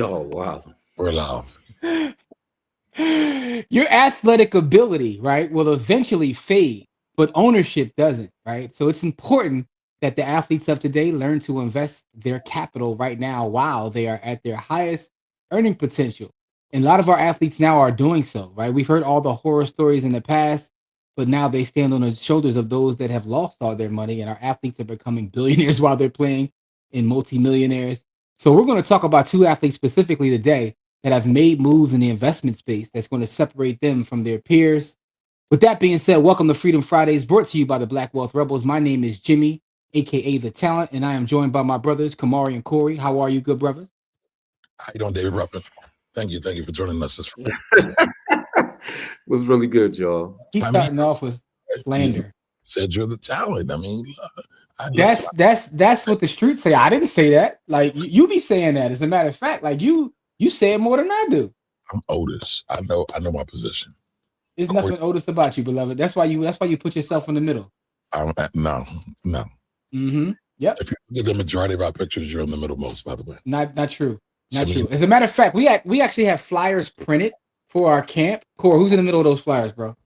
Oh, wow. We're loud. Your athletic ability, right, will eventually fade, but ownership doesn't, right? So it's important that the athletes of today learn to invest their capital right now while they are at their highest earning potential. And a lot of our athletes now are doing so, right? We've heard all the horror stories in the past, but now they stand on the shoulders of those that have lost all their money, and our athletes are becoming billionaires while they're playing in multimillionaires. So we're going to talk about two athletes specifically today that have made moves in the investment space that's going to separate them from their peers. With that being said, welcome to Freedom Fridays, brought to you by the Black Wealth Rebels. My name is Jimmy, aka The Talent, and I am joined by my brothers, Kamari and Corey. How are you, good brothers? How you doing, David Ruffin? Thank you for joining us this week. Was really good, y'all. He's starting off with slander. You said you're the talent. I mean, that's what the streets say. I didn't say that. Like you be saying that. As a matter of fact, like you say it more than I do. I'm Otis. I know my position. There's nothing Otis about you, beloved. That's why you put yourself in the middle. No. Mm-hmm. Yep. If you look at the majority of our pictures, you're in the middle most, by the way. Not true. Not true. As a matter of fact, we actually have flyers printed for our camp. Core, who's in the middle of those flyers, bro?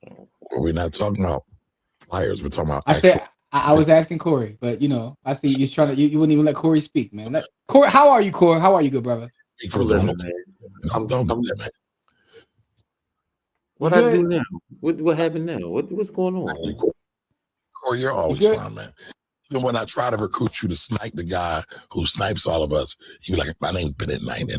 Well, we're not talking about flyers. We're talking about. I was asking Corey, but I see you're trying to. You wouldn't even let Corey speak, man. Corey, how are you, Corey? How are you, good brother? Don't do that, man. What I do now? What happened now? What's going on? Corey, you're always fine, man. Even when I try to recruit you to snipe the guy who snipes all of us, you be like, "My name's Bennett Knight."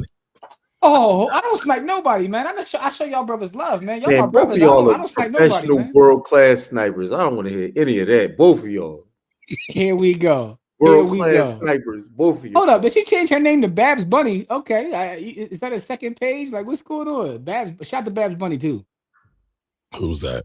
Oh, I don't snipe nobody, man. I show y'all brothers love, man. Y'all my both brothers. of y'all I don't snipe nobody, man. World-class snipers. I don't want to hear any of that. Both of y'all. Here we go. World-class snipers. Both of you. Hold up. Did she change her name to Babs Bunny? Okay. Is that a second page? Like, what's going on? Babs. Shout to Babs Bunny, too. Who's that?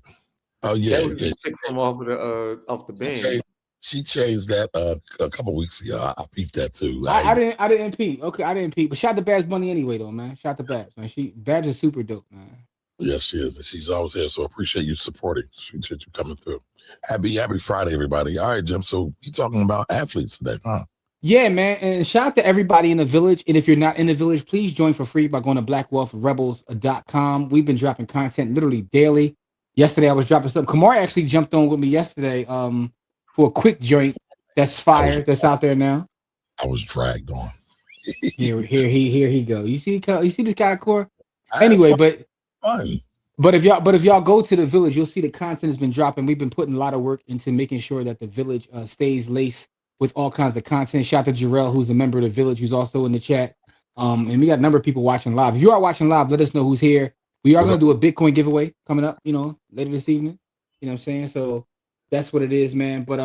Oh, yeah. She took him off the band. She changed that a couple weeks ago. I peeped that too. I didn't peep. Okay, I didn't peep. But shout to Babs Bunny anyway, though, man. Shout to Babs, man. Babs is super dope, man. Yes, she is. She's always here. So appreciate you supporting. Appreciate you coming through. Happy Friday, everybody. All right, Jim. So you talking about athletes today, huh? Yeah, man. And shout out to everybody in the village. And if you're not in the village, please join for free by going to blackwealthrebels.com. We've been dropping content literally daily. Yesterday, I was dropping something. Kamari actually jumped on with me yesterday for a quick joint that's fire, that's out there now. I was dragged on. here he go. You see this guy, Core? Anyway, but if y'all go to the village, you'll see the content has been dropping. We've been putting a lot of work into making sure that the village stays laced with all kinds of content. Shout out to Jarrell, who's a member of the village, who's also in the chat. And we got a number of people watching live. If you are watching live, let us know who's here. We are going to do a Bitcoin giveaway coming up, later this evening. You know what I'm saying? So that's what it is, man. But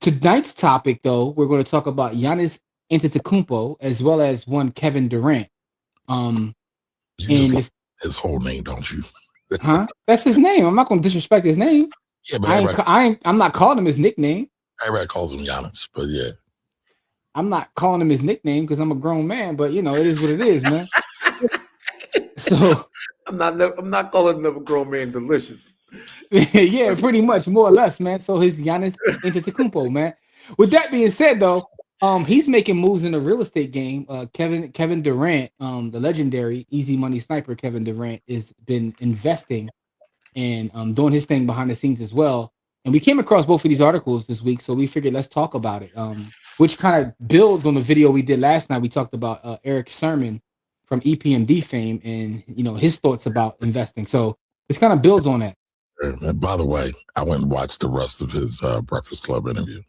tonight's topic, though, we're going to talk about Giannis Antetokounmpo as well as one Kevin Durant. His whole name, don't you? Huh? That's his name. I'm not going to disrespect his name. Yeah, but I'm not calling him his nickname. Everybody calls him Giannis, but yeah. I'm not calling him his nickname because I'm a grown man, but it is what it is, man. So I'm not calling another grown man delicious. Yeah, pretty much, more or less, man. So his Giannis Antetokounmpo, man. With that being said, though, he's making moves in the real estate game. Kevin Durant, the legendary easy money sniper Kevin Durant, has been investing and doing his thing behind the scenes as well. And we came across both of these articles this week, so we figured let's talk about it. Which kind of builds on the video we did last night. We talked about Eric Sermon from EPMD fame and his thoughts about investing. So this kind of builds on that. And by the way, I went and watched the rest of his Breakfast Club interview.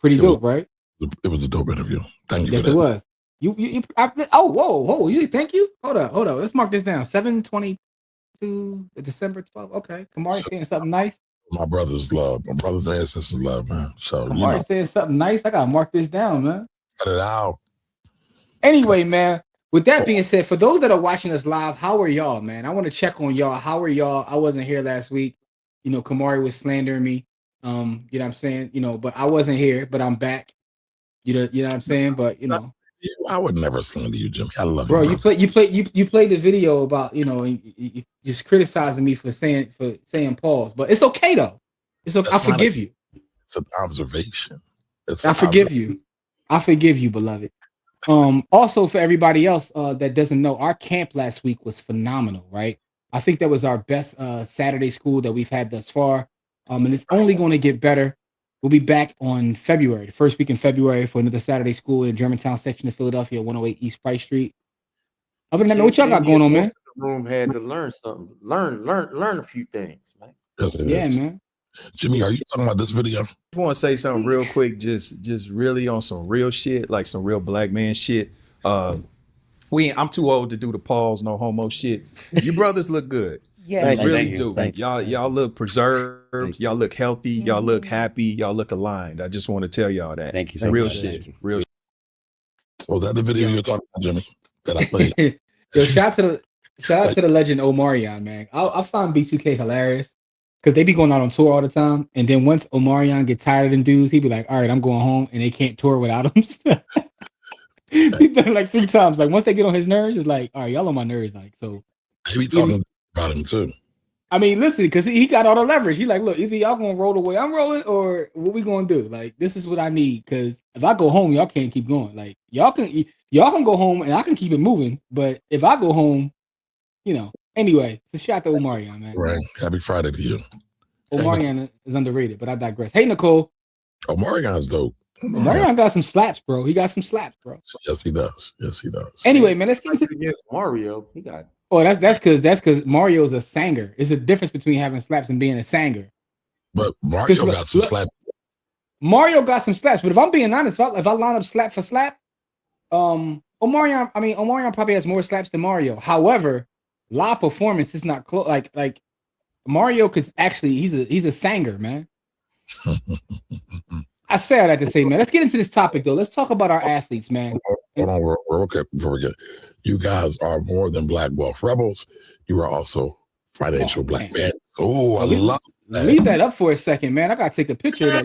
Pretty dope, right? It was a dope interview. Thank you. Yes, for that. It was. Whoa! You think you? Hold up. Let's mark this down. 7/22, December 12th. Okay, Kamari saying something nice. My brothers' love, my brothers and sisters' love, man. So Kamari saying something nice. I gotta mark this down, man. Cut it out. Anyway, man. With that being said, for those that are watching us live, how are y'all, man? I want to check on y'all. How are y'all? I wasn't here last week. Kamari was slandering me. You know what I'm saying? But I wasn't here, but I'm back. You know what I'm saying? But I would never slander you, Jimmy. I love bro, you. You played the video about, you just criticizing me for saying pause. But it's okay though. It's okay. I forgive you. It's an observation. I forgive you. I forgive you, beloved. Also for everybody else that doesn't know, our camp last week was phenomenal, right? I think that was our best Saturday school that we've had thus far. And it's only going to get better. We'll be back on February, the first week in February, for another Saturday school in the Germantown section of Philadelphia, 108 East Price Street. Other than that, man, what y'all got going on, man? The room had to learn something. Learn a few things, man. Yeah, man. Jimmy, are you talking about this video? I want to say something real quick, just really on some real shit, like some real black man shit. I'm too old to do the pause, no homo shit. You brothers look good. Yeah, you really do. Y'all look preserved. Y'all look healthy. Y'all look happy. Y'all look aligned. I just want to tell y'all that. Thank you so real much. shit. Real. So was that the video you're talking about, Jimmy? That I played. Yo, shout out to the legend Omarion, man. I find B2K hilarious because they be going out on tour all the time, and then once Omarion get tired of them dudes, he be like, "All right, I'm going home," and they can't tour without him. He's done it like 3 times. Like once they get on his nerves, it's like, "All right, y'all on my nerves." Like so, They be talking about him too. I mean, listen, because he got all the leverage. He like, look, either y'all gonna roll the way I'm rolling, or what we gonna do? Like, this is what I need. Because if I go home, y'all can't keep going. Like, y'all can go home and I can keep it moving. But if I go home, Anyway, it's a shout to Omarion, man. Right. Happy Friday to you. Omarion is underrated, but I digress. Hey, Nicole. Omarion's dope. Omarion got some slaps, bro. He got some slaps, bro. Yes, he does. Anyway, man, let's get into against Mario. He got. Oh, that's because Mario's a sanger. It's a difference between having slaps and being a sanger. But Mario got some slaps. Mario got some slaps, but if I'm being honest, if I line up slap for slap, Omarion probably has more slaps than Mario. However, live performance is not close. Like Mario could actually he's a sanger, man. I say all that to say, man. Let's get into this topic though. Let's talk about our athletes, man. Hold on, we're okay before we get. You guys are more than Black Wealth Rebels. You are also financial Black Panthers. Oh, I love that. Leave that up for a second, man. I gotta take a picture of that.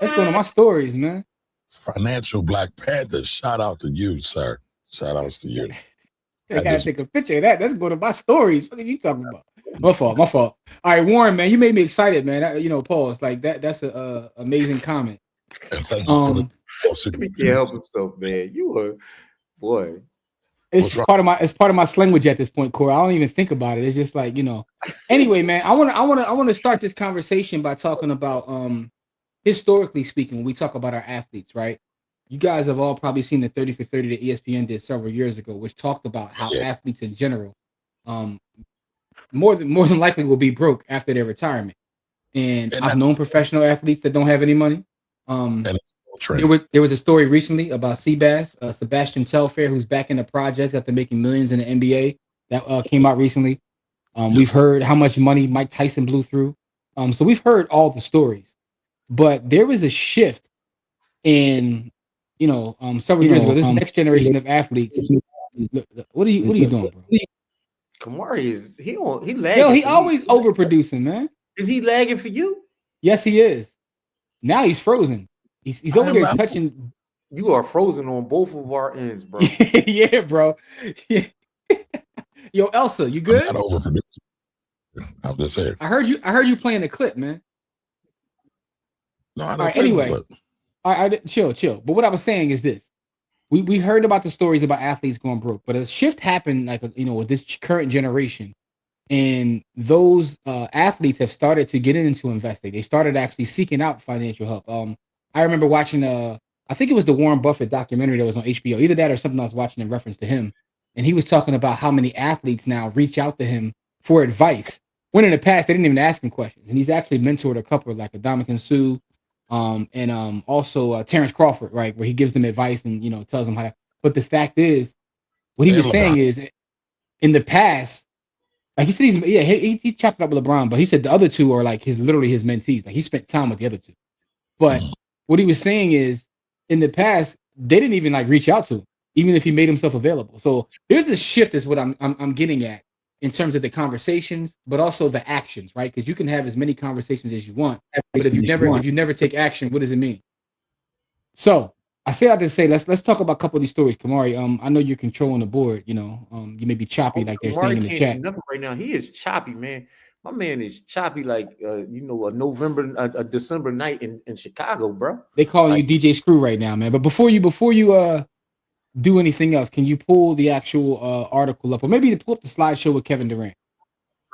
That's going on my stories, man. Financial Black Panthers. Shout out to you, sir. Shout outs to you. I gotta take a picture of that. That's going to my stories. What are you talking about? My fault. All right, Warren, man, you made me excited, man. Pause. Like that. That's a amazing comment. Thank you he can't help himself, man. You are boy. It's part of my language at this point, Corey. I don't even think about it. It's just like, Anyway, man, I want to start this conversation by talking about historically speaking, when we talk about our athletes, right? You guys have all probably seen the 30 for 30 that ESPN did several years ago, which talked about how athletes in general more than likely will be broke after their retirement. And I've known professional athletes that don't have any money. There was a story recently about Seabass, Sebastian Telfair, who's back in the projects after making millions in the NBA. That came out recently. We've heard how much money Mike Tyson blew through. So we've heard all the stories. But there was a shift in, several years ago. This next generation of athletes. Look, what are you doing, bro? Kamari is he lagging. Yo, he always overproducing, man. Is he lagging for you? Yes, he is. Now he's frozen. He's over there touching. You are frozen on both of our ends, bro. Yeah, bro. Yo, Elsa, you good? I'm not overproducing. I'm just saying. I heard you playing the clip, man. No, I all right, anyway. All right, chill. But what I was saying is this. We heard about the stories about athletes going broke, but a shift happened with this current generation. And those athletes have started to get into investing. They started actually seeking out financial help. I remember watching I think it was the Warren Buffett documentary that was on HBO. Either that or something I was watching in reference to him. And he was talking about how many athletes now reach out to him for advice. When in the past, they didn't even ask him questions. And he's actually mentored a couple like Adamik Sue, and also Terrence Crawford, right? Where he gives them advice and, tells them how to. But the fact is, what he was saying is, in the past, like he said, he chopped it up with LeBron, but he said the other two are like literally his mentees. Like he spent time with the other two. But what he was saying is, in the past, they didn't even like reach out to him, even if he made himself available. So there's a shift, is what I'm getting at in terms of the conversations, but also the actions, right? Because you can have as many conversations as you want, but if you never take action, what does it mean? So I say that to say, let's talk about a couple of these stories, Kamari. I know you're controlling the board. You may be choppy, like they're saying in the chat. Nothing right now. He is choppy, man. My man is choppy, like a December night in Chicago, bro. They calling you DJ Screw right now, man. But before you do anything else, can you pull the actual article up, or maybe pull up the slideshow with Kevin Durant?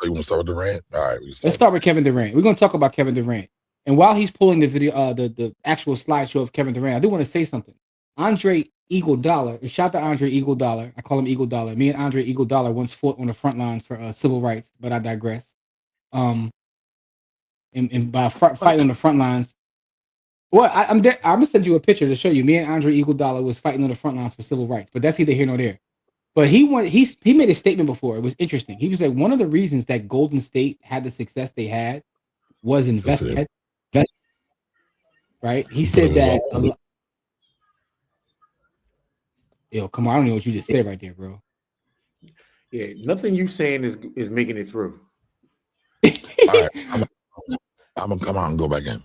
So you want to start with Durant? All right, we Let's start with Kevin Durant. We're going to talk about Kevin Durant. And while he's pulling the video, the actual slideshow of Kevin Durant, I do want to say something. Andre Iguodala, shout out to Andre Iguodala. I call him Iguodala. Me and Andre Iguodala once fought on the front lines for civil rights, but I digress. And by fighting on the front lines, well, I'm gonna send you a picture to show you. Me and Andre Iguodala was fighting on the front lines for civil rights, but that's neither here nor there. But he made a statement before. It was interesting. He was like, one of the reasons that Golden State had the success they had was investment. Right? He said that. Yo, come on! I don't know what you just said right there, bro. Yeah, nothing you saying is making it through. All right, I'm gonna come out and go back in.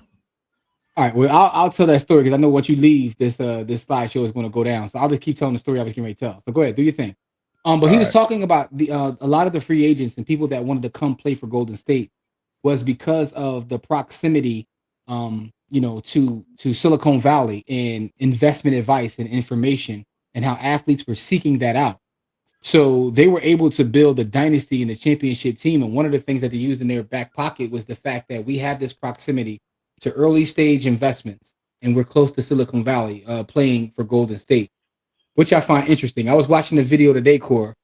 All right, well, I'll tell that story because I know once you leave, this slideshow is going to go down. So I'll just keep telling the story I was getting ready to tell. So go ahead, do your thing. But he was talking about a lot of the free agents and people that wanted to come play for Golden State was because of the proximity, to Silicon Valley and investment advice and information, and how athletes were seeking that out. So they were able to build a dynasty in the championship team. And one of the things that they used in their back pocket was the fact that we have this proximity to early stage investments, and we're close to Silicon Valley, playing for Golden State, which I find interesting. I was watching the video today, Core,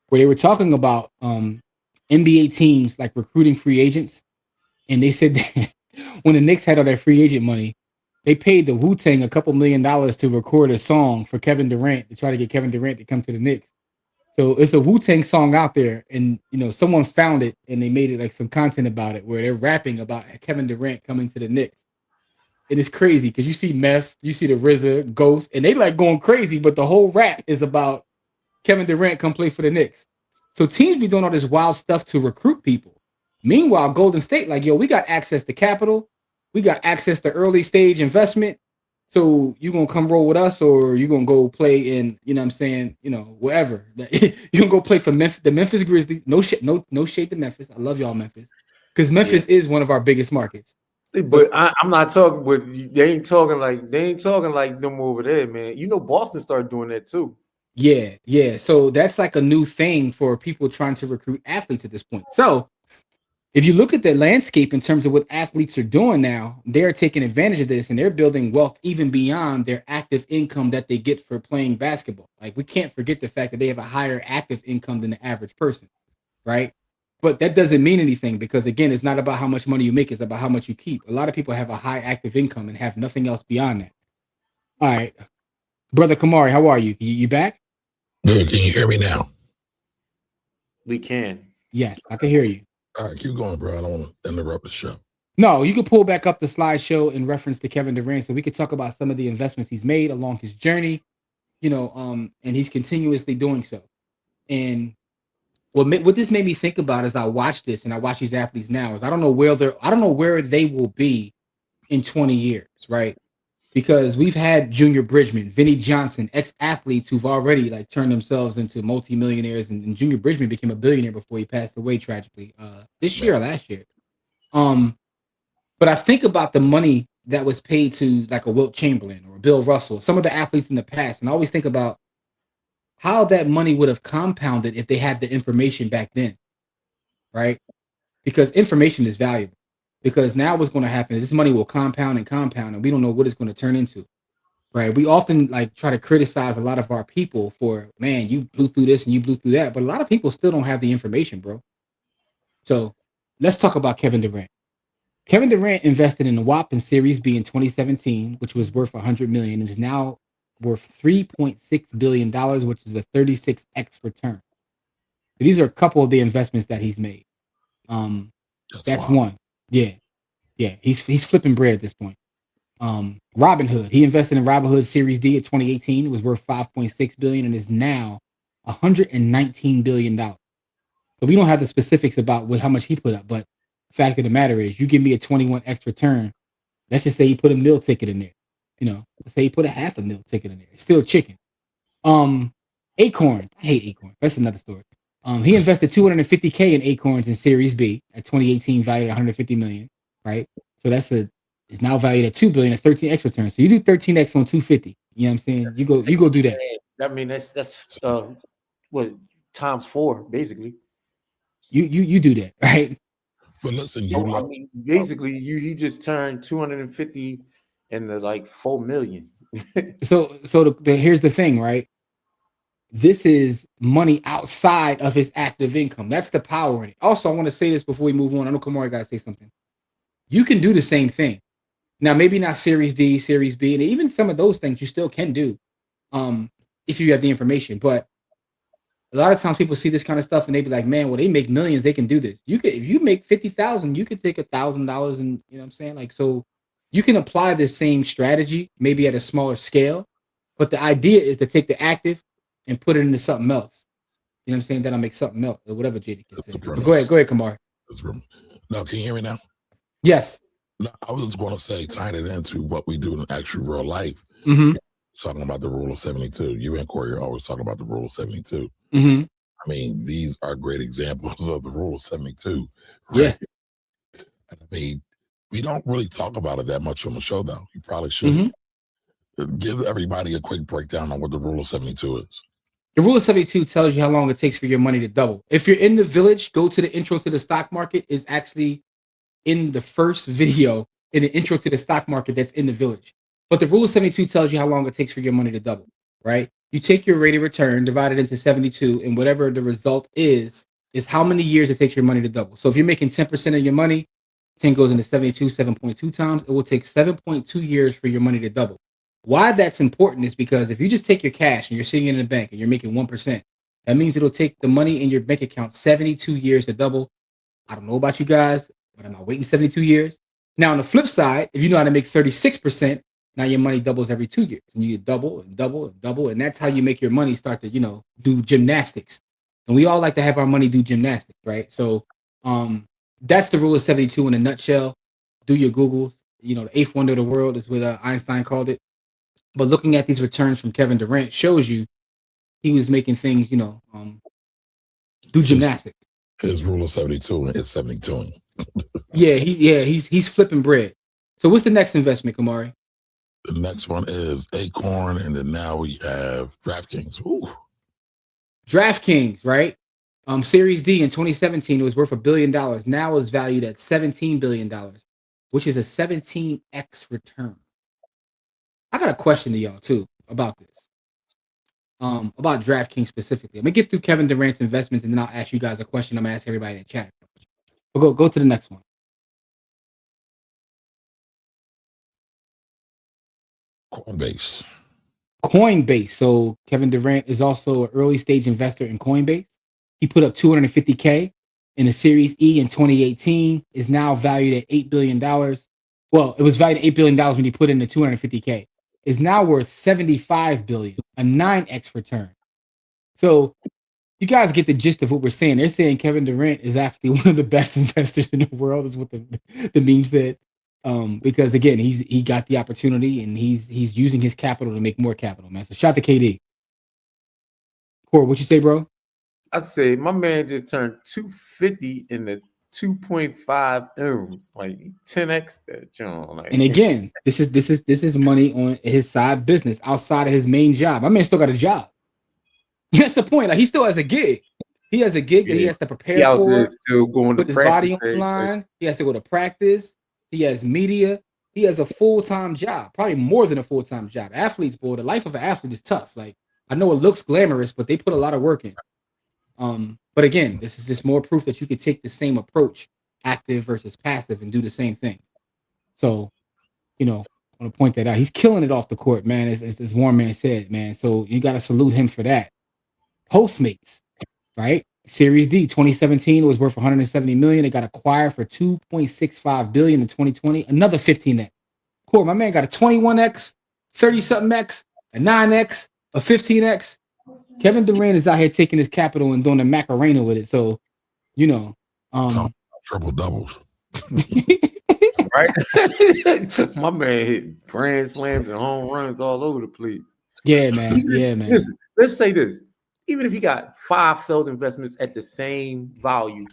where they were talking about NBA teams like recruiting free agents, and they said that when the Knicks had all that free agent money, they paid the Wu-Tang a couple $1 million to record a song for Kevin Durant to try to get Kevin Durant to come to the Knicks. So it's a Wu-Tang song out there, and someone found it and they made it like some content about it where they're rapping about Kevin Durant coming to the Knicks. It is crazy because you see Meth, you see the RZA, Ghost, and they like going crazy, but the whole rap is about Kevin Durant come play for the Knicks. So teams be doing all this wild stuff to recruit people. Meanwhile, Golden State, like, yo, we got access to capital, we got access to early stage investment. So you gonna come roll with us, or you gonna go play in, wherever. You gonna go play for the Memphis Grizzlies. No shit, no shade to Memphis. I love y'all, Memphis, because Memphis is one of our biggest markets. But I'm not talking. But they ain't talking like them over there, man. Boston started doing that too. Yeah. So that's like a new thing for people trying to recruit athletes at this point. So if you look at the landscape in terms of what athletes are doing now, they're taking advantage of this and they're building wealth even beyond their active income that they get for playing basketball. Like, we can't forget the fact that they have a higher active income than the average person, right? But that doesn't mean anything because, again, it's not about how much money you make. It's about how much you keep. A lot of people have a high active income and have nothing else beyond that. All right. Brother Kamari, how are you? You back? Good. Can you hear me now? We can. Yes, I can hear you. All right, keep going, bro. I don't want to interrupt the show. No, you can pull back up the slideshow in reference to Kevin Durant, so we could talk about some of the investments he's made along his journey, and he's continuously doing so. And what this made me think about as I watch this and I watch these athletes now is I don't know where they will be in 20 years, right? Because we've had Junior Bridgman, Vinnie Johnson, ex-athletes who've already like turned themselves into multimillionaires, and Junior Bridgman became a billionaire before he passed away tragically this year or last year. But I think about the money that was paid to like a Wilt Chamberlain or Bill Russell, some of the athletes in the past, and I always think about how that money would have compounded if they had the information back then, right? Because information is valuable. Because now what's going to happen is this money will compound and compound, and we don't know what it's going to turn into, right? We often like try to criticize a lot of our people for, man, you blew through this and you blew through that, but a lot of people still don't have the information, bro. So let's talk about Kevin Durant. Kevin Durant invested in the WAP and Series B in 2017, which was worth $100 million, and is now worth $3.6 billion, which is a 36x return. So these are a couple of the investments that he's made. That's one. Yeah. He's flipping bread at this point. Robinhood. He invested in Robinhood Series D in 2018. It was worth $5.6 billion and is now $119 billion. So we don't have the specifics about how much he put up, but the fact of the matter is, you give me a 21x return. Let's just say he put a meal ticket in there. Let's say he put a half a meal ticket in there. It's still chicken. Acorns. I hate Acorns. That's another story. He invested $250K in Acorns in Series B at 2018, valued at $150 million, right? So is now valued at $2 billion, a 13x return. So you do 13x on 250. You know what I'm saying? You go do that. I mean, that's what times 4 basically. You do that, right? But listen, I mean, basically, he just turned 250 into like 4 million. So here's the thing, right? This is money outside of his active income. That's the power in it. Also, I want to say this before we move on. I know Kamari got to say something. You can do the same thing. Now, maybe not Series D, Series B, and even some of those things you still can do, if you have the information. But a lot of times people see this kind of stuff and they be like, "Man, well, they make millions. They can do this." You could, if you make 50,000, you could take $1,000, and you know what I'm saying. Like, so you can apply this same strategy, maybe at a smaller scale. But the idea is to take the active and put it into something else. You know what I'm saying? That'll make something else or whatever JD can say. But go ahead, Kamar. Now, can you hear me now? Yes. No, I was just going to say, tying it into what we do in actual real life. Mm-hmm. Talking about the rule of 72. You and Corey are always talking about the rule of 72. Mm-hmm. I mean, these are great examples of the rule of 72. Right? Yeah. I mean, we don't really talk about it that much on the show, though. You probably should. Give everybody a quick breakdown on what the rule of 72 is. The rule of 72 tells you how long it takes for your money to double. If you're in the village, go to the intro to the stock market. Is actually in the first video in the intro to the stock market that's in the village. But the rule of 72 tells you how long it takes for your money to double, right? You take your rate of return, divide it into 72, and whatever the result is how many years it takes your money to double. So if you're making 10% of your money, 10 goes into 72, 7.2 times. It will take 7.2 years for your money to double. Why that's important is because if you just take your cash and you're sitting in the bank and you're making 1%, that means it'll take the money in your bank account 72 years to double. I don't know about you guys, but I'm not waiting 72 years. Now, on the flip side, if you know how to make 36%, now your money doubles every 2 years. And you double and double and double. And that's how you make your money start to, do gymnastics. And we all like to have our money do gymnastics, right? So that's the rule of 72 in a nutshell. Do your Googles. The eighth wonder of the world is what Einstein called it. But looking at these returns from Kevin Durant shows you he was making things, do gymnastics. His rule of 72 is 72. He's flipping bread. So what's the next investment, Kamari? The next one is Acorn, and then now we have DraftKings. Ooh. DraftKings, right? Series D in 2017 it was worth $1 billion. Now it's valued at $17 billion, which is a 17x return. I got a question to y'all too about this. About DraftKings specifically. I'm gonna get through Kevin Durant's investments and then I'll ask you guys a question. I'm gonna ask everybody in the chat. We'll go to the next one. Coinbase. So Kevin Durant is also an early stage investor in Coinbase. He put up $250K in a Series E in 2018. Is now valued at $8 billion. Well, it was valued at $8 billion when he put in the $250K. Is now worth $75 billion, a 9x return. So you guys get the gist of what we're saying. They're saying Kevin Durant is actually one of the best investors in the world, is what the meme said. Because again, he got the opportunity and he's using his capital to make more capital, man. So shout to KD. Corey, what you say, bro? I say my man just turned 250 into 2.5 M's, like 10x that John. Like. And again, this is money on his side business outside of his main job. My man still got a job. That's the point. Like he still has a gig. He has a gig that he has to prepare for. Still going put to his practice, body on the line. He has to go to practice. He has media. He has a full-time job, probably more than a full-time job. Athletes, boy, the life of an athlete is tough. Like I know it looks glamorous, but they put a lot of work in. But again, this is just more proof that you could take the same approach, active versus passive, and do the same thing. So, I want to point that out. He's killing it off the court, man, as Warren Man said, man. So you got to salute him for that. Postmates, right? Series D, 2017 was worth $170 million. It got acquired for $2.65 billion in 2020. Another 15x. Cool, my man got a 21x, 30-something x, a 9x, a 15x. Kevin Durant is out here taking his capital and doing the Macarena with it. So, triple doubles. Right? My man hit grand slams and home runs all over the place. Yeah, man. Yeah, man. Listen, let's say this. Even if he got 5 failed investments at the same value,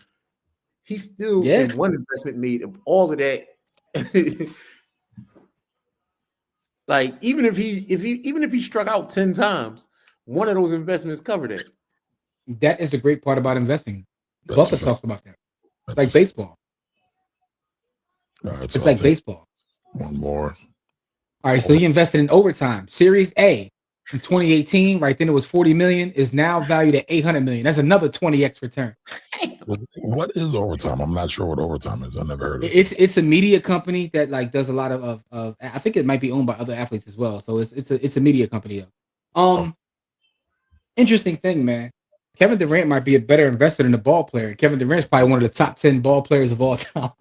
he still in one investment made all of that. Like even if he struck out 10 times, one of those investments covered it. That is the great part about investing. That's Buffett a fact. talks about that. That's Like a fact. baseball. All right, It's so I like think baseball. one more. All right, so he invested in overtime. Series A in 2018, right then it was 40 million, is now valued at 800 million. That's another 20x return. What is overtime? I'm not sure what overtime is. I never heard of it. It's a media company that like does a lot of I think it might be owned by other athletes as well. So it's a media company though. Interesting thing, man. Kevin Durant might be a better investor than a ball player. Kevin Durant's probably one of the top 10 ball players of all time.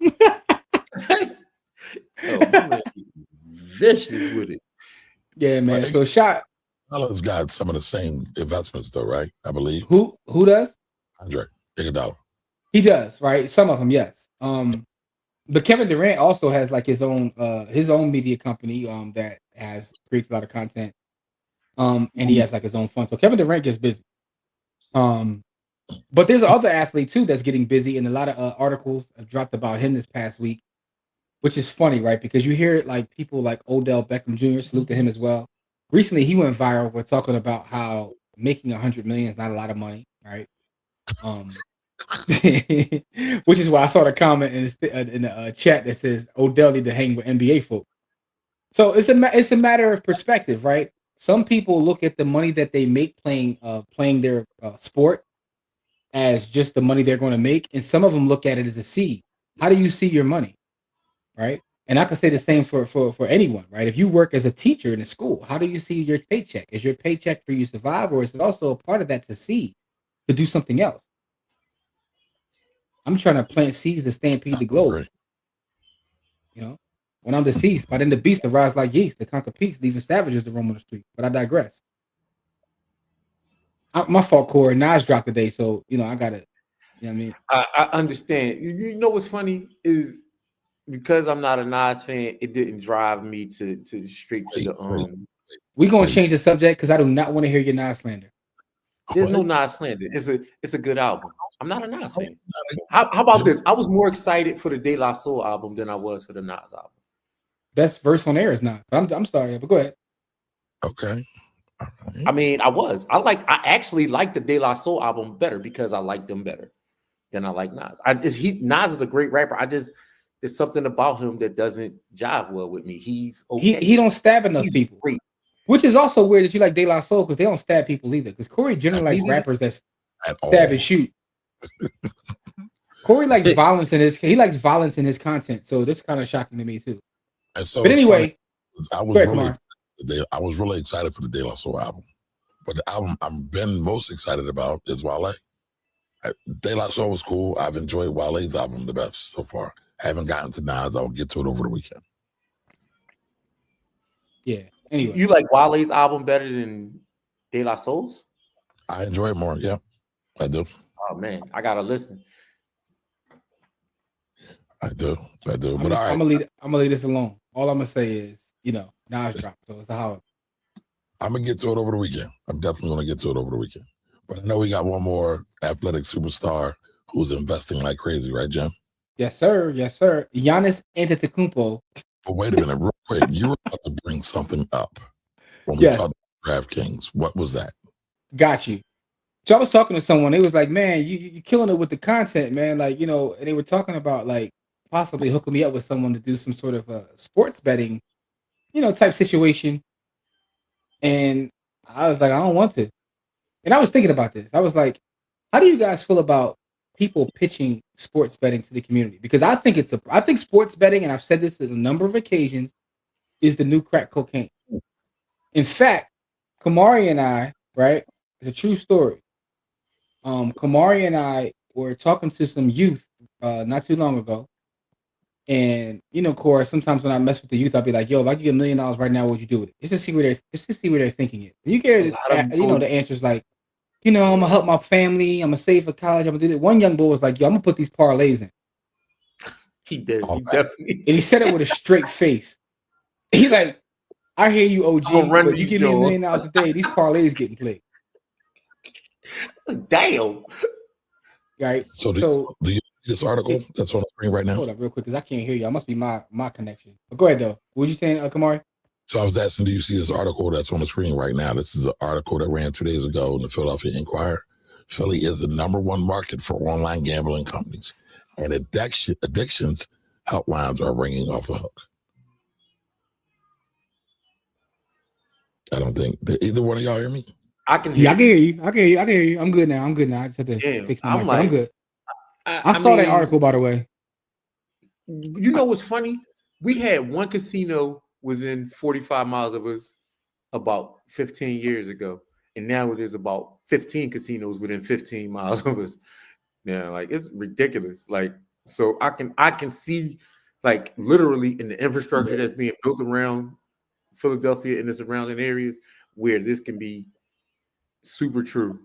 Yo, my man vicious with it. Yeah, man. But So shot. Iguodala's got some of the same investments though, right? I believe. Who does? Andre Iguodala. He does, right? Some of them, yes. But Kevin Durant also has like his own media company that creates a lot of content. And he has like his own fund. So Kevin Durant gets busy. But there's other athlete too that's getting busy, and a lot of articles have dropped about him this past week, which is funny, right? Because you hear like people like Odell Beckham Jr. salute to him as well. Recently, he went viral. We're talking about how making 100 million is not a lot of money, right? Which is why I saw the comment in the chat that says Odell need to hang with NBA folk. So it's a matter of perspective, right? Some people look at the money that they make playing their sport as just the money they're going to make, and some of them look at it as a seed. How do you see your money, right? And I can say the same for anyone, right? If you work as a teacher in a school, how do you see your paycheck? Is your paycheck for you to survive, or is it also a part of that to seed to do something else? I'm trying to plant seeds to stampede the globe. Great. You know, when I'm deceased, by then the beast arise like yeast to conquer peace, leaving savages to roam on the street. But I digress. My fault, Corey. Nas dropped today, so I gotta. You know what I mean? I understand. You know what's funny is because I'm not a Nas fan, it didn't drive me to straight to the We're gonna change the subject because I do not want to hear your Nas slander. There's no Nas slander. It's a good album. I'm not a Nas fan. How about this? I was more excited for the De La Soul album than I was for the Nas album. Best verse on air is Nas. I'm sorry, but go ahead. Okay. Right. I mean, I actually like the De La Soul album better because I like them better than I like Nas. Nas is a great rapper. There's something about him that doesn't jive well with me. He's okay. He don't stab enough people. Great. Which is also weird that you like De La Soul because they don't stab people either. Because Corey generally likes rappers that stab and shoot. Corey likes violence in his content, so this is kind of shocking to me too. And so, but anyway, I was really excited for the De La Soul album, but the album I've been most excited about is Wale. De La Soul was cool. I've enjoyed Wale's album the best so far. I haven't gotten to Nas. I'll get to it over the weekend. Yeah. Anyway, you like Wale's album better than De La Soul's? I enjoy it more. Yeah, I do. Oh man, I gotta listen. I do. But all right, I'm gonna leave this alone. All I'm gonna say is, Nas dropped, so it's a holiday. I'm gonna get to it over the weekend. I'm definitely gonna get to it over the weekend. But I know we got one more athletic superstar who's investing like crazy, right, Jim? Yes, sir. Yes, sir. Giannis Antetokounmpo. But wait a minute, real quick. You were about to bring something up when we talked about DraftKings. What was that? Got you. So I was talking to someone. They was like, "Man, you're killing it with the content, man." Like, and they were talking about like possibly hooking me up with someone to do some sort of a sports betting, type situation. And I was like, I don't want to. And I was thinking about this. I was like, how do you guys feel about people pitching sports betting to the community? Because I think I think sports betting, and I've said this on a number of occasions, is the new crack cocaine. In fact, Kamari and I, right, it's a true story. Kamari and I were talking to some youth not too long ago. And Cora, sometimes when I mess with the youth, I'll be like, "Yo, if I give you $1 million right now, what would you do with it?" Just to see where they're thinking it. You get the answers like, I'm gonna help my family, I'm gonna save for college, I'm gonna do it. One young boy was like, "Yo, I'm gonna put these parlays in." He did. He definitely. And he said it with a straight face. He like, I hear you, OG, but you give me $1 million a day, these parlays getting played. Damn. Right. So do you see this article that's on the screen right now? Hold up real quick, because I can't hear you. I must be my connection. But go ahead though. What you saying, Kamari? So I was asking, do you see this article that's on the screen right now? This is an article that ran 2 days ago in the Philadelphia Inquirer. Philly is the #1 market for online gambling companies, and addictions helplines are ringing off the hook. I don't think either one of y'all hear me. I can hear Yeah, I can hear you. I can hear you. I can hear you. I'm good now. I just had to Damn, fix my I'm mic. like, I'm good. I saw that mean, article, by the way. You know what's funny? We had one casino within 45 miles of us about 15 years ago, and now there's about 15 casinos within 15 miles of us. Yeah, like it's ridiculous. Like, so I can see, like, literally in the infrastructure that's being built around Philadelphia and the surrounding areas where this can be super true.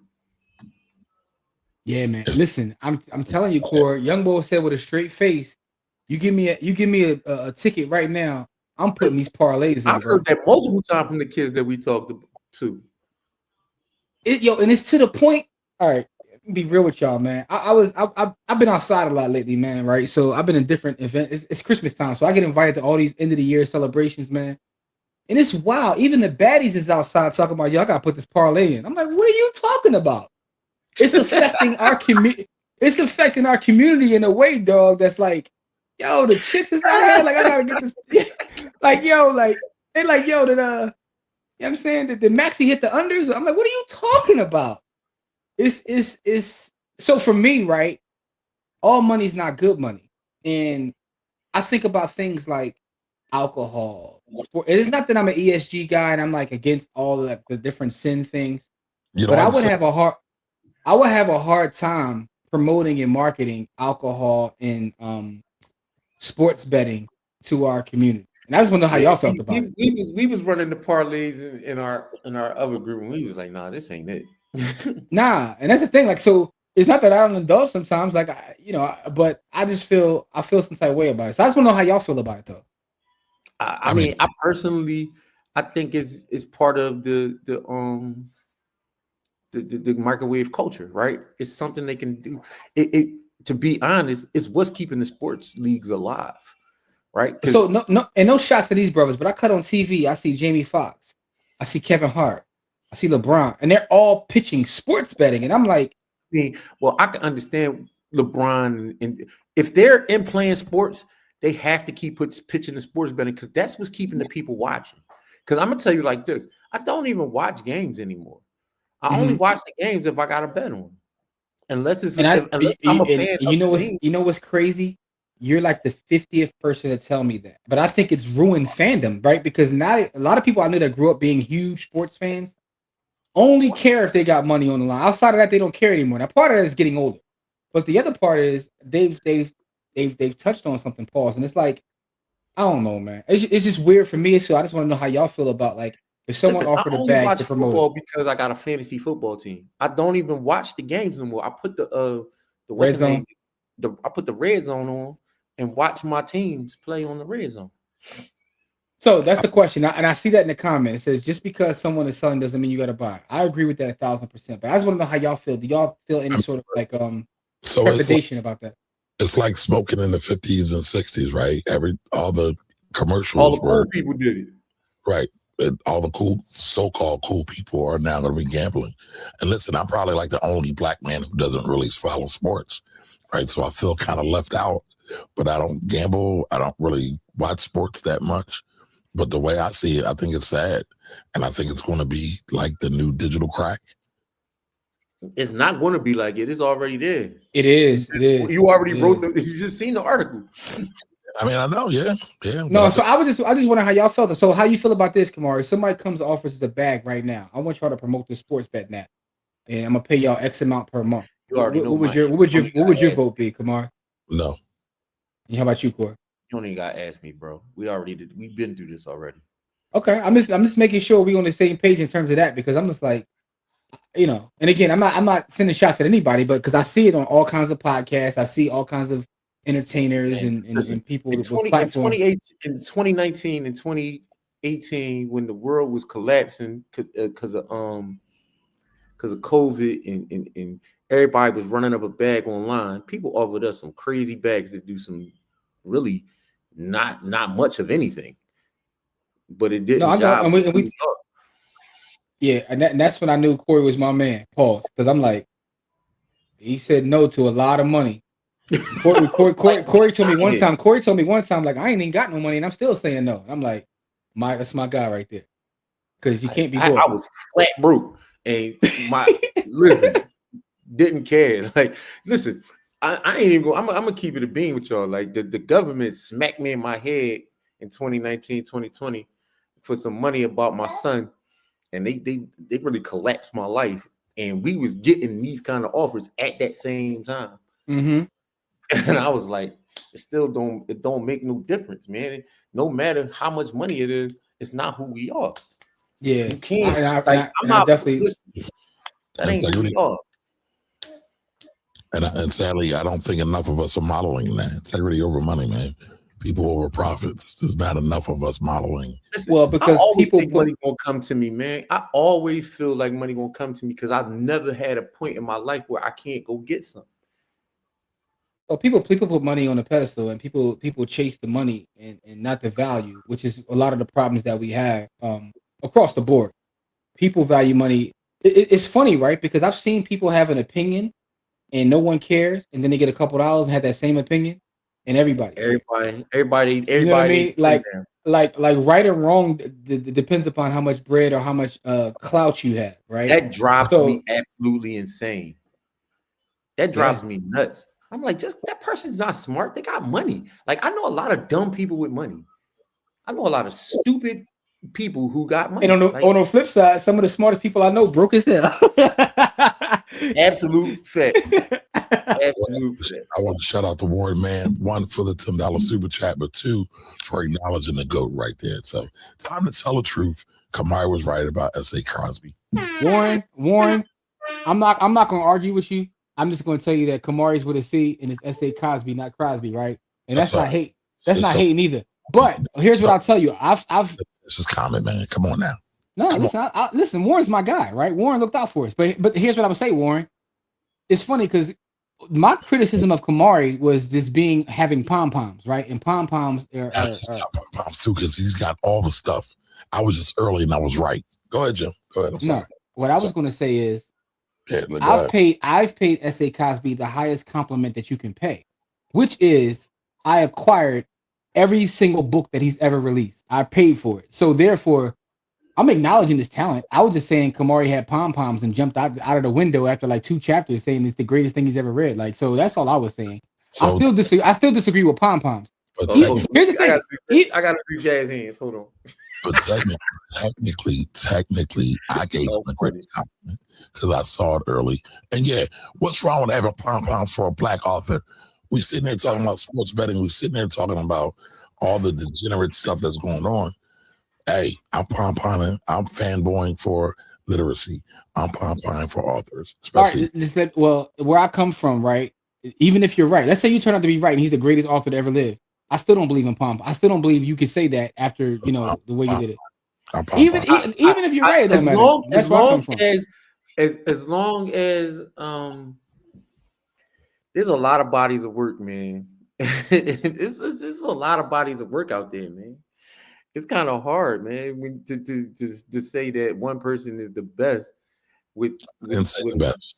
Yeah, man. Listen, I'm telling you, Core. Young boy said with a straight face, you give me a ticket right now. I'm putting these parlays in. I've heard that multiple times from the kids that we talked to. And it's to the point. All right, be real with y'all, man. I've been outside a lot lately, man. Right, so I've been in different events. It's Christmas time, so I get invited to all these end of the year celebrations, man. And it's wild. Even the baddies is outside talking about, yo, I gotta put this parlay in. I'm like, what are you talking about? It's affecting our community. It's affecting our community in a way, dog. That's like, yo, the chicks is out here. Like, I gotta get this. Like, yo, like they like, yo, that you know what I'm saying, that the Maxi hit the unders. I'm like, what are you talking about? It's so for me, right? All money's not good money, and I think about things like alcohol. Sport. It's not that I'm an ESG guy and I'm like against all of the different sin things, but I would have a hard time promoting and marketing alcohol and sports betting to our community. And I just want to know how y'all felt about it. We was running the parlays in our other group, and we was like, nah, this ain't it. Nah, and that's the thing. Like, so it's not that I don't indulge sometimes, like but I feel some type of way about it. So I just want to know how y'all feel about it, though. I mean, I personally, I think it's part of the microwave culture, right? It's something they can do. It to be honest, it's what's keeping the sports leagues alive, right? So no shots to these brothers, but I cut on TV. I see Jamie Foxx, I see Kevin Hart, I see LeBron, and they're all pitching sports betting, and I'm like, well, I can understand LeBron, and if they're in playing sports, they have to keep pitching the sports betting because that's what's keeping the people watching. Because I'm gonna tell you like this: I don't even watch games anymore. I only watch the games if I got to bet on them. Unless I'm a fan. You know what's crazy? You're like the 50th person to tell me that, but I think it's ruined fandom, right? Because now a lot of people I knew that grew up being huge sports fans only care if they got money on the line. Outside of that, they don't care anymore. Now, part of that is getting older, but the other part is they've touched on something, pause, and it's like, I don't know, man. It's just weird for me. So I just want to know how y'all feel about, like, if someone offered a bag to promote football because I got a fantasy football team. I don't even watch the games anymore. I put the red zone. I put the red zone on and watch my teams play on the red zone. So that's the question, and I see that in the comment. It says just because someone is selling doesn't mean you got to buy. I agree with that 1,000%. But I just want to know how y'all feel. Do y'all feel any sort of like trepidation about that? It's like smoking in the 50s and 60s, right? All the commercials, all the cool people did it, right? And all the so-called cool people are now going to be gambling. And listen, I'm probably like the only black man who doesn't really follow sports, right? So I feel kind of left out, but I don't gamble. I don't really watch sports that much. But the way I see it, I think it's sad. And I think it's going to be like the new digital crack. It's not going to be like it. It's already there. It is. You already wrote you just seen the article. I mean, I know, yeah. No, so I just wonder how y'all felt. So how you feel about this, Kamari? Somebody comes and offers us a bag right now. I want y'all to promote this sports bet now, and I'm gonna pay y'all X amount per month. What would your vote be, Kamari? No. And how about you, Corey? You don't even gotta ask me, bro. We've been through this already. Okay, I'm just making sure we're on the same page in terms of that, because I'm just like, and again, I'm not sending shots at anybody, but because I see it on all kinds of podcasts, I see all kinds of entertainers and people in 2019 and 2018 when the world was collapsing because of COVID and everybody was running up a bag online. People offered us some crazy bags to do some really not much of anything. but it No, didn't I know, job and with we New York. yeah, and that's when I knew Corey was my man. Pause, because I'm like, he said no to a lot of money. I was like, Corey told me one "Dang." time. Corey told me one time, like I ain't even got no money, and I'm still saying no. I'm like, that's my guy right there, because you can't be I broke. was flat broke, and my listen didn't care. Like, listen, I ain't even going. I'm gonna keep it a bean with y'all. Like the government smacked me in my head in 2019, 2020 for some money about my son, and they really collapsed my life. And we was getting these kind of offers at that same time, Mm-hmm. and I was like, it don't make no difference, man. No matter how much money it is, it's not who we are. Yeah, You can't and like I'm I not definitely. listen, that ain't who we are. And sadly, I don't think enough of us are modeling that. Integrity over money, man. People over profits. There's not enough of us modeling. Listen, Well, I because always people think money gonna come to me, man. I always feel like money gonna come to me because I've never had a point in my life where I can't go get something. people put money on a pedestal, and people chase the money and not the value, which is a lot of the problems that we have across the board. People value money. It's funny, right? Because I've seen people have an opinion and no one cares, and then they get a couple dollars and have that same opinion, and everybody cares. You know what I mean? Like right or wrong depends upon how much bread or how much clout you have, right? That drives So me absolutely insane. That drives me nuts. I'm like, just that person's not smart. They got money. Like I know a lot of dumb people with money. I know a lot of stupid people who got money. and Like, on the flip side, some of the smartest people I know broke as hell. absolute facts. Absolute facts. I want to shout out the Warren man, one for the $10 super chat, but two for acknowledging the GOAT right there. So time to tell the truth. Kamari was right about S.A. Crosby. Warren, I'm not gonna argue with you. I'm just gonna tell you that Kamari's with a C and it's S.A. Cosby, not Crosby, right? And that's not hate. That's not hating either. But here's what I'll tell you. I've this is common, man. Come on now. no, listen, listen, Warren's my guy, right? Warren looked out for us. But here's what I would say, Warren. It's funny because my criticism of Kamari was just having pom-poms, right? And pom-poms are pom-poms too, because he's got all the stuff. I was just early and I was right. Go ahead, Jim. Go ahead. I'm sorry. No, what I was gonna say is I've paid S.A. Cosby the highest compliment that you can pay, which is I acquired every single book that he's ever released. I paid for it. So therefore, I'm acknowledging his talent. I was just saying Kamari had pom-poms and jumped out of the window after like 2 chapters saying it's the greatest thing he's ever read. Like, so that's all I was saying. So, I still disagree with pom-poms. Here's the thing. I gotta do jazz hands. Hold on. But technically, I gave him the greatest compliment because I saw it early. And yeah, what's wrong with having pom-poms for a black author? We sitting there talking about sports betting. We sitting there talking about all the degenerate stuff that's going on. Hey, I'm pom-pomming. I'm fanboying for literacy. I'm pom-pomming for authors. Especially well, where I come from, right? Even if you're right, let's say you turn out to be right and he's the greatest author to ever live. I still don't believe in pom. I still don't believe you could say that after the way you did it. Even if you're right, it doesn't matter. That's where I come from. As long as there's a lot of bodies of work, man. It's a lot of bodies of work out there, man. It's kind of hard, man, to say that one person is the best. I didn't say the best.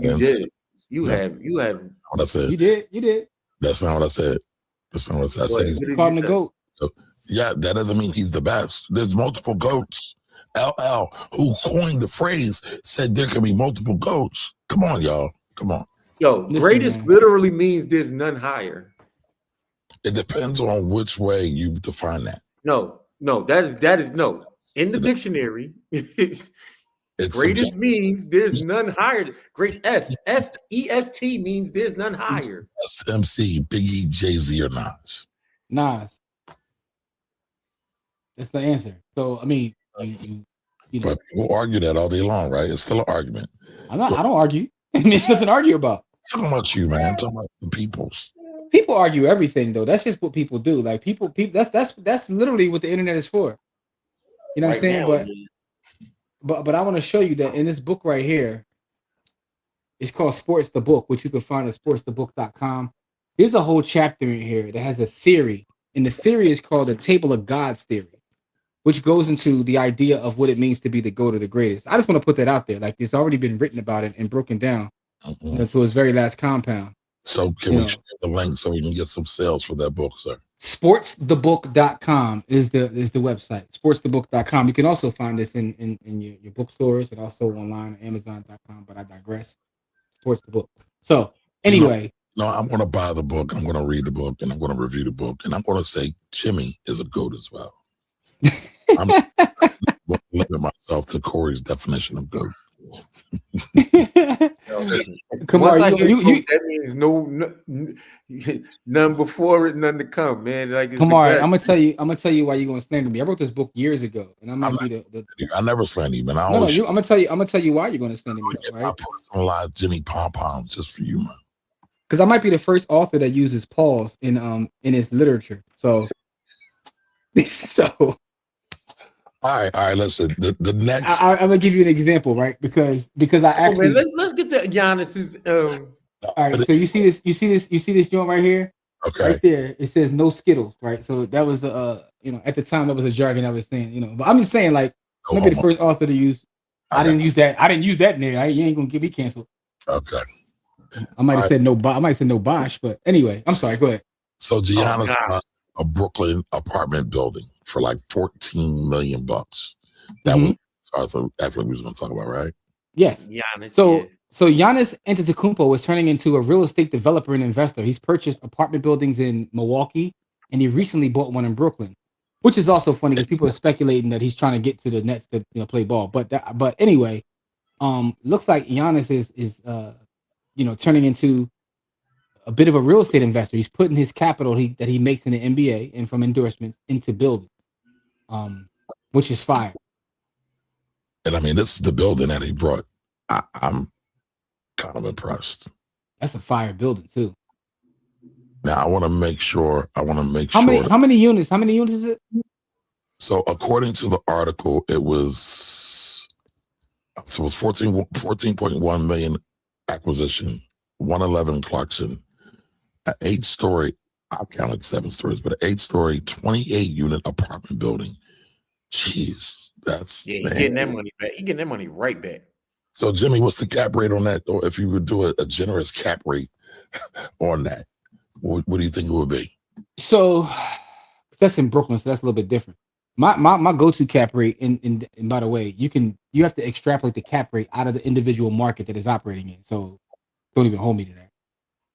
You did. You have. What I said. You did. That's not what I said. That's not what I said. I said he's calling the GOAT. Yeah, that doesn't mean he's the best. There's multiple GOATs. LL, who coined the phrase, said there can be multiple GOATs. Come on, y'all. Come on. Yo, greatest literally means there's none higher. It depends on which way you define that. No, that is no. In the dictionary, greatest means there's none higher. Great S-E-S-T means there's none higher. MC, Biggie, Jay-Z, or Nas? Nas. That's the answer. So I mean, you know. But people argue that all day long, right? It's still an argument. I don't argue. I mean, it's nothing to argue about. I'm talking about you, man. I'm talking about the peoples. People argue everything, though. That's just what people do. Like people. That's literally what the internet is for. You know what I'm saying? But I want to show you that in this book right here, it's called Sports the Book, which you can find at sportsthebook.com. There's a whole chapter in here that has a theory, and the theory is called the Table of Gods theory. which goes into the idea of what it means to be the GOAT or the greatest. I just want to put that out there. Like, it's already been written about it and broken down to its very last compound. So can we share the link so we can get some sales for that book, sir? Sportsthebook.com is the website. Sportsthebook.com. You can also find this in your bookstores and also online at Amazon.com, but I digress. Sports the Book. So anyway. No, I'm going to buy the book. I'm going to read the book, and I'm going to review the book, and I'm going to say Jimmy is a GOAT as well. I'm going to limit myself to Corey's definition of GOAT. Come on, that means none before it, none to come, man. Like, come on, I'm gonna tell you why you're gonna slander me. I wrote this book years ago, and I never slander you, man. I'm gonna tell you why you're gonna slander me. Though, right? I personalized Jimmy Pom Pom just for you, man. Because I might be the first author that uses pause in his literature. So All right. Listen, the next. I'm gonna give you an example, right? Because I actually let's get to Giannis's. All right, so you see this joint right here. Okay. Right there, it says no Skittles, right? So that was at the time that was a jargon I was saying, but I'm just saying, like, maybe the first author to use. I didn't use that in there. You ain't gonna get me canceled. Okay. I might have said no. I might have said no Bosch, but anyway, I'm sorry. Go ahead. So Giannis bought a Brooklyn apartment building for like $14 million. That was Arthur Affleck we was going to talk about, right? Yes. Giannis. So Giannis Antetokounmpo is turning into a real estate developer and investor. He's purchased apartment buildings in Milwaukee, and he recently bought one in Brooklyn, which is also funny because people are speculating that he's trying to get to the Nets to play ball. But anyway, looks like Giannis is turning into a bit of a real estate investor. He's putting his capital that he makes in the NBA and from endorsements into building, which is fire. And I mean, this is the building that he brought. I'm kind of impressed. That's a fire building too. Now I want to make sure. How many units? How many units is it? So according to the article, it was 14.1 million acquisition, 111 Clarkson, an 8-story. I counted 7 stories, but an 8-story, 28-unit apartment building. Jeez, that's he's getting that money back. He's getting that money right back. So Jimmy, what's the cap rate on that? Or if you would do a generous cap rate on that, what do you think it would be? So that's in Brooklyn, so that's a little bit different. My go-to cap rate, and by the way, you have to extrapolate the cap rate out of the individual market that is operating in. So don't even hold me to that.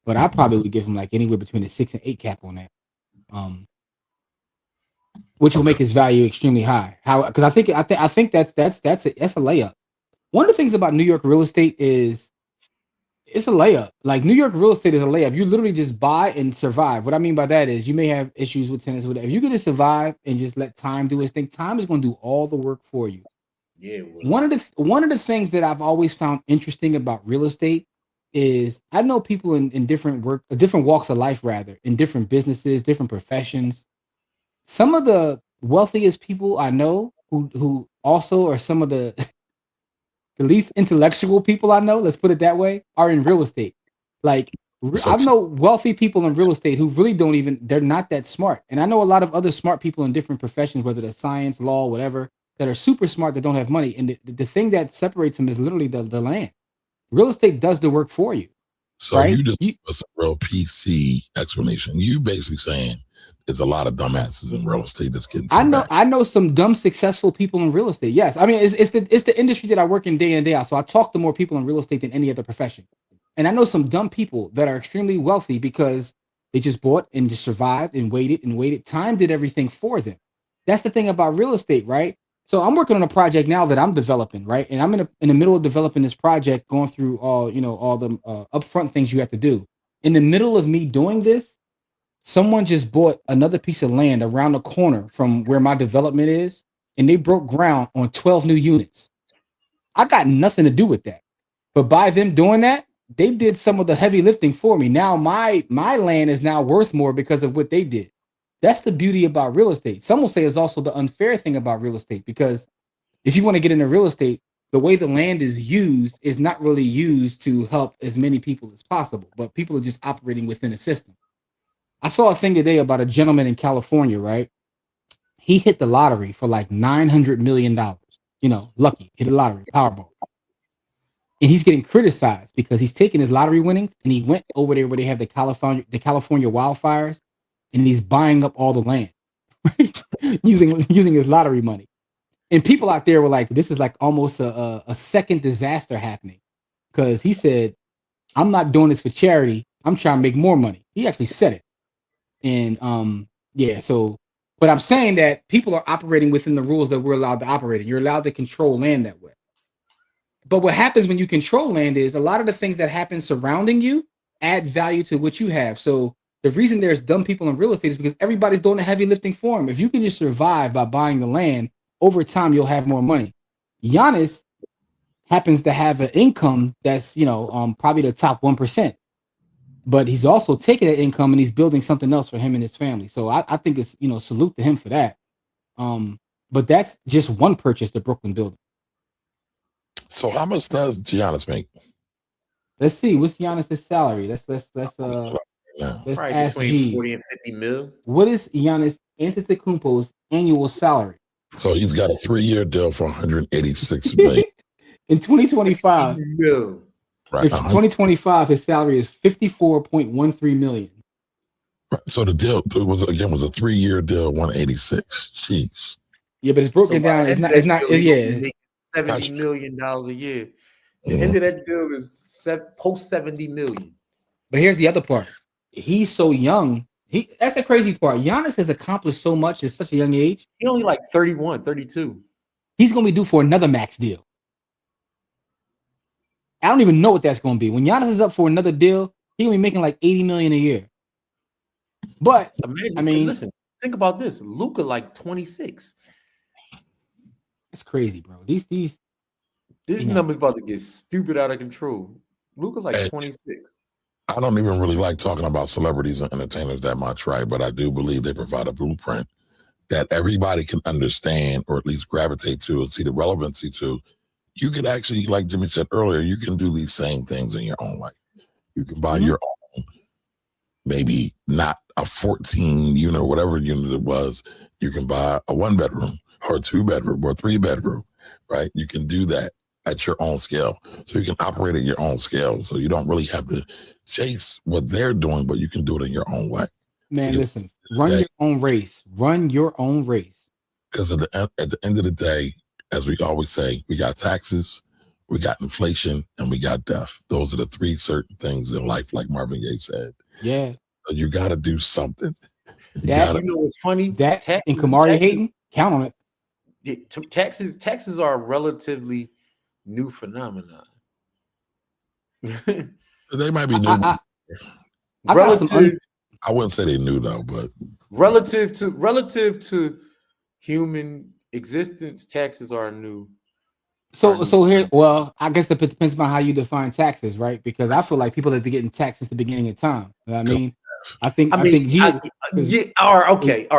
But I probably would give him like anywhere between a 6 and 8 cap on that, which will make his value extremely high. Because I think that's a layup. One of the things about New York real estate is it's a layup. Like, New York real estate is a layup. You literally just buy and survive. What I mean by that is you may have issues with tenants, whatever. If you're going to survive and just let time do its thing, time is going to do all the work for you. Yeah. One of the things that I've always found interesting about real estate is I know people in different walks of life, rather, in different businesses, different professions. Some of the wealthiest people I know who also are some of the least intellectual people I know, let's put it that way, are in real estate. Like, I know wealthy people in real estate who really they're not that smart. And I know a lot of other smart people in different professions, whether it's science, law, whatever, that are super smart that don't have money. And the thing that separates them is literally the land. Real estate does the work for you. So right? You just gave us a real PC explanation. You basically saying there's a lot of dumbasses in real estate that's getting. I know some dumb successful people in real estate. Yes, I mean it's the industry that I work in day in day out. So I talk to more people in real estate than any other profession. And I know some dumb people that are extremely wealthy because they just bought and just survived and waited. Time did everything for them. That's the thing about real estate, right? So I'm working on a project now that I'm developing, right? And I'm in the middle of developing this project, going through all the upfront things you have to do. In the middle of me doing this, someone just bought another piece of land around the corner from where my development is, and they broke ground on 12 new units. I got nothing to do with that. But by them doing that, they did some of the heavy lifting for me. Now my land is now worth more because of what they did. That's the beauty about real estate. Some will say it's also the unfair thing about real estate, because if you want to get into real estate, the way the land is used is not really used to help as many people as possible, but people are just operating within a system. I saw a thing today about a gentleman in California, right? he hit the lottery for like $900 million. Lucky, hit the lottery, Powerball. And he's getting criticized because he's taking his lottery winnings and he went over there where they have the California wildfires, and he's buying up all the land using his lottery money. And people out there were like, this is like almost a second disaster happening, because he said, I'm not doing this for charity. I'm trying to make more money. He actually said it. And but I'm saying that people are operating within the rules that we're allowed to operate in. You're allowed to control land that way. But what happens when you control land is a lot of the things that happen surrounding you add value to what you have. So the reason there's dumb people in real estate is because everybody's doing the heavy lifting for them. If you can just survive by buying the land, over time you'll have more money. Giannis happens to have an income that's probably the top 1%, but he's also taking that income and he's building something else for him and his family. So I think it's salute to him for that. But that's just one purchase, the Brooklyn building. So how much does Giannis make? Let's see. What's Giannis' salary? Let's ask G. 40 and 50 mil. What is Giannis Antetokounmpo's annual salary? So he's got a 3-year deal for 186 million. In 2025, Right. if 2025, his salary is 54.13 million. Right. So the deal was a 3-year deal, 186. Jeez. Yeah, but it's broken down. It's not. $70 million a year. The end of that deal is post 70 million. But here's the other part. He's so young. That's the crazy part. Giannis has accomplished so much at such a young age. He's only like 31, 32. He's going to be due for another max deal. I don't even know what that's going to be. When Giannis is up for another deal, he's going to be making like $80 million a year. But listen, think about this. Luka like 26. It's crazy, bro. These numbers about to get stupid out of control. Luka's like 26. I don't even really like talking about celebrities and entertainers that much, right? But I do believe they provide a blueprint that everybody can understand, or at least gravitate to and see the relevancy to. You could actually, like Jimmy said earlier, you can do these same things in your own life. You can buy your own, maybe not a 14 unit or whatever unit it was. You can buy a 1-bedroom or a 2-bedroom or a 3-bedroom, right? You can do that at your own scale. So you can operate at your own scale. So you don't really have to chase what they're doing, but you can do it in your own way. Man, listen, run your own race. Run your own race. Because at the end of the day, as we always say, we got taxes, we got inflation, and we got death. Those are the 3 certain things in life, like Marvin Gaye said. Yeah. So you got to do something. You know what's funny? That and Kamari Hayden, count on it. Yeah, taxes are a relatively new phenomenon. They might be new. I wouldn't say they knew though, but relative to human existence, taxes are new. So here, well, I guess it depends on how you define taxes, right? Because I feel like people have been getting taxed since the beginning of time. You know what I mean? I think all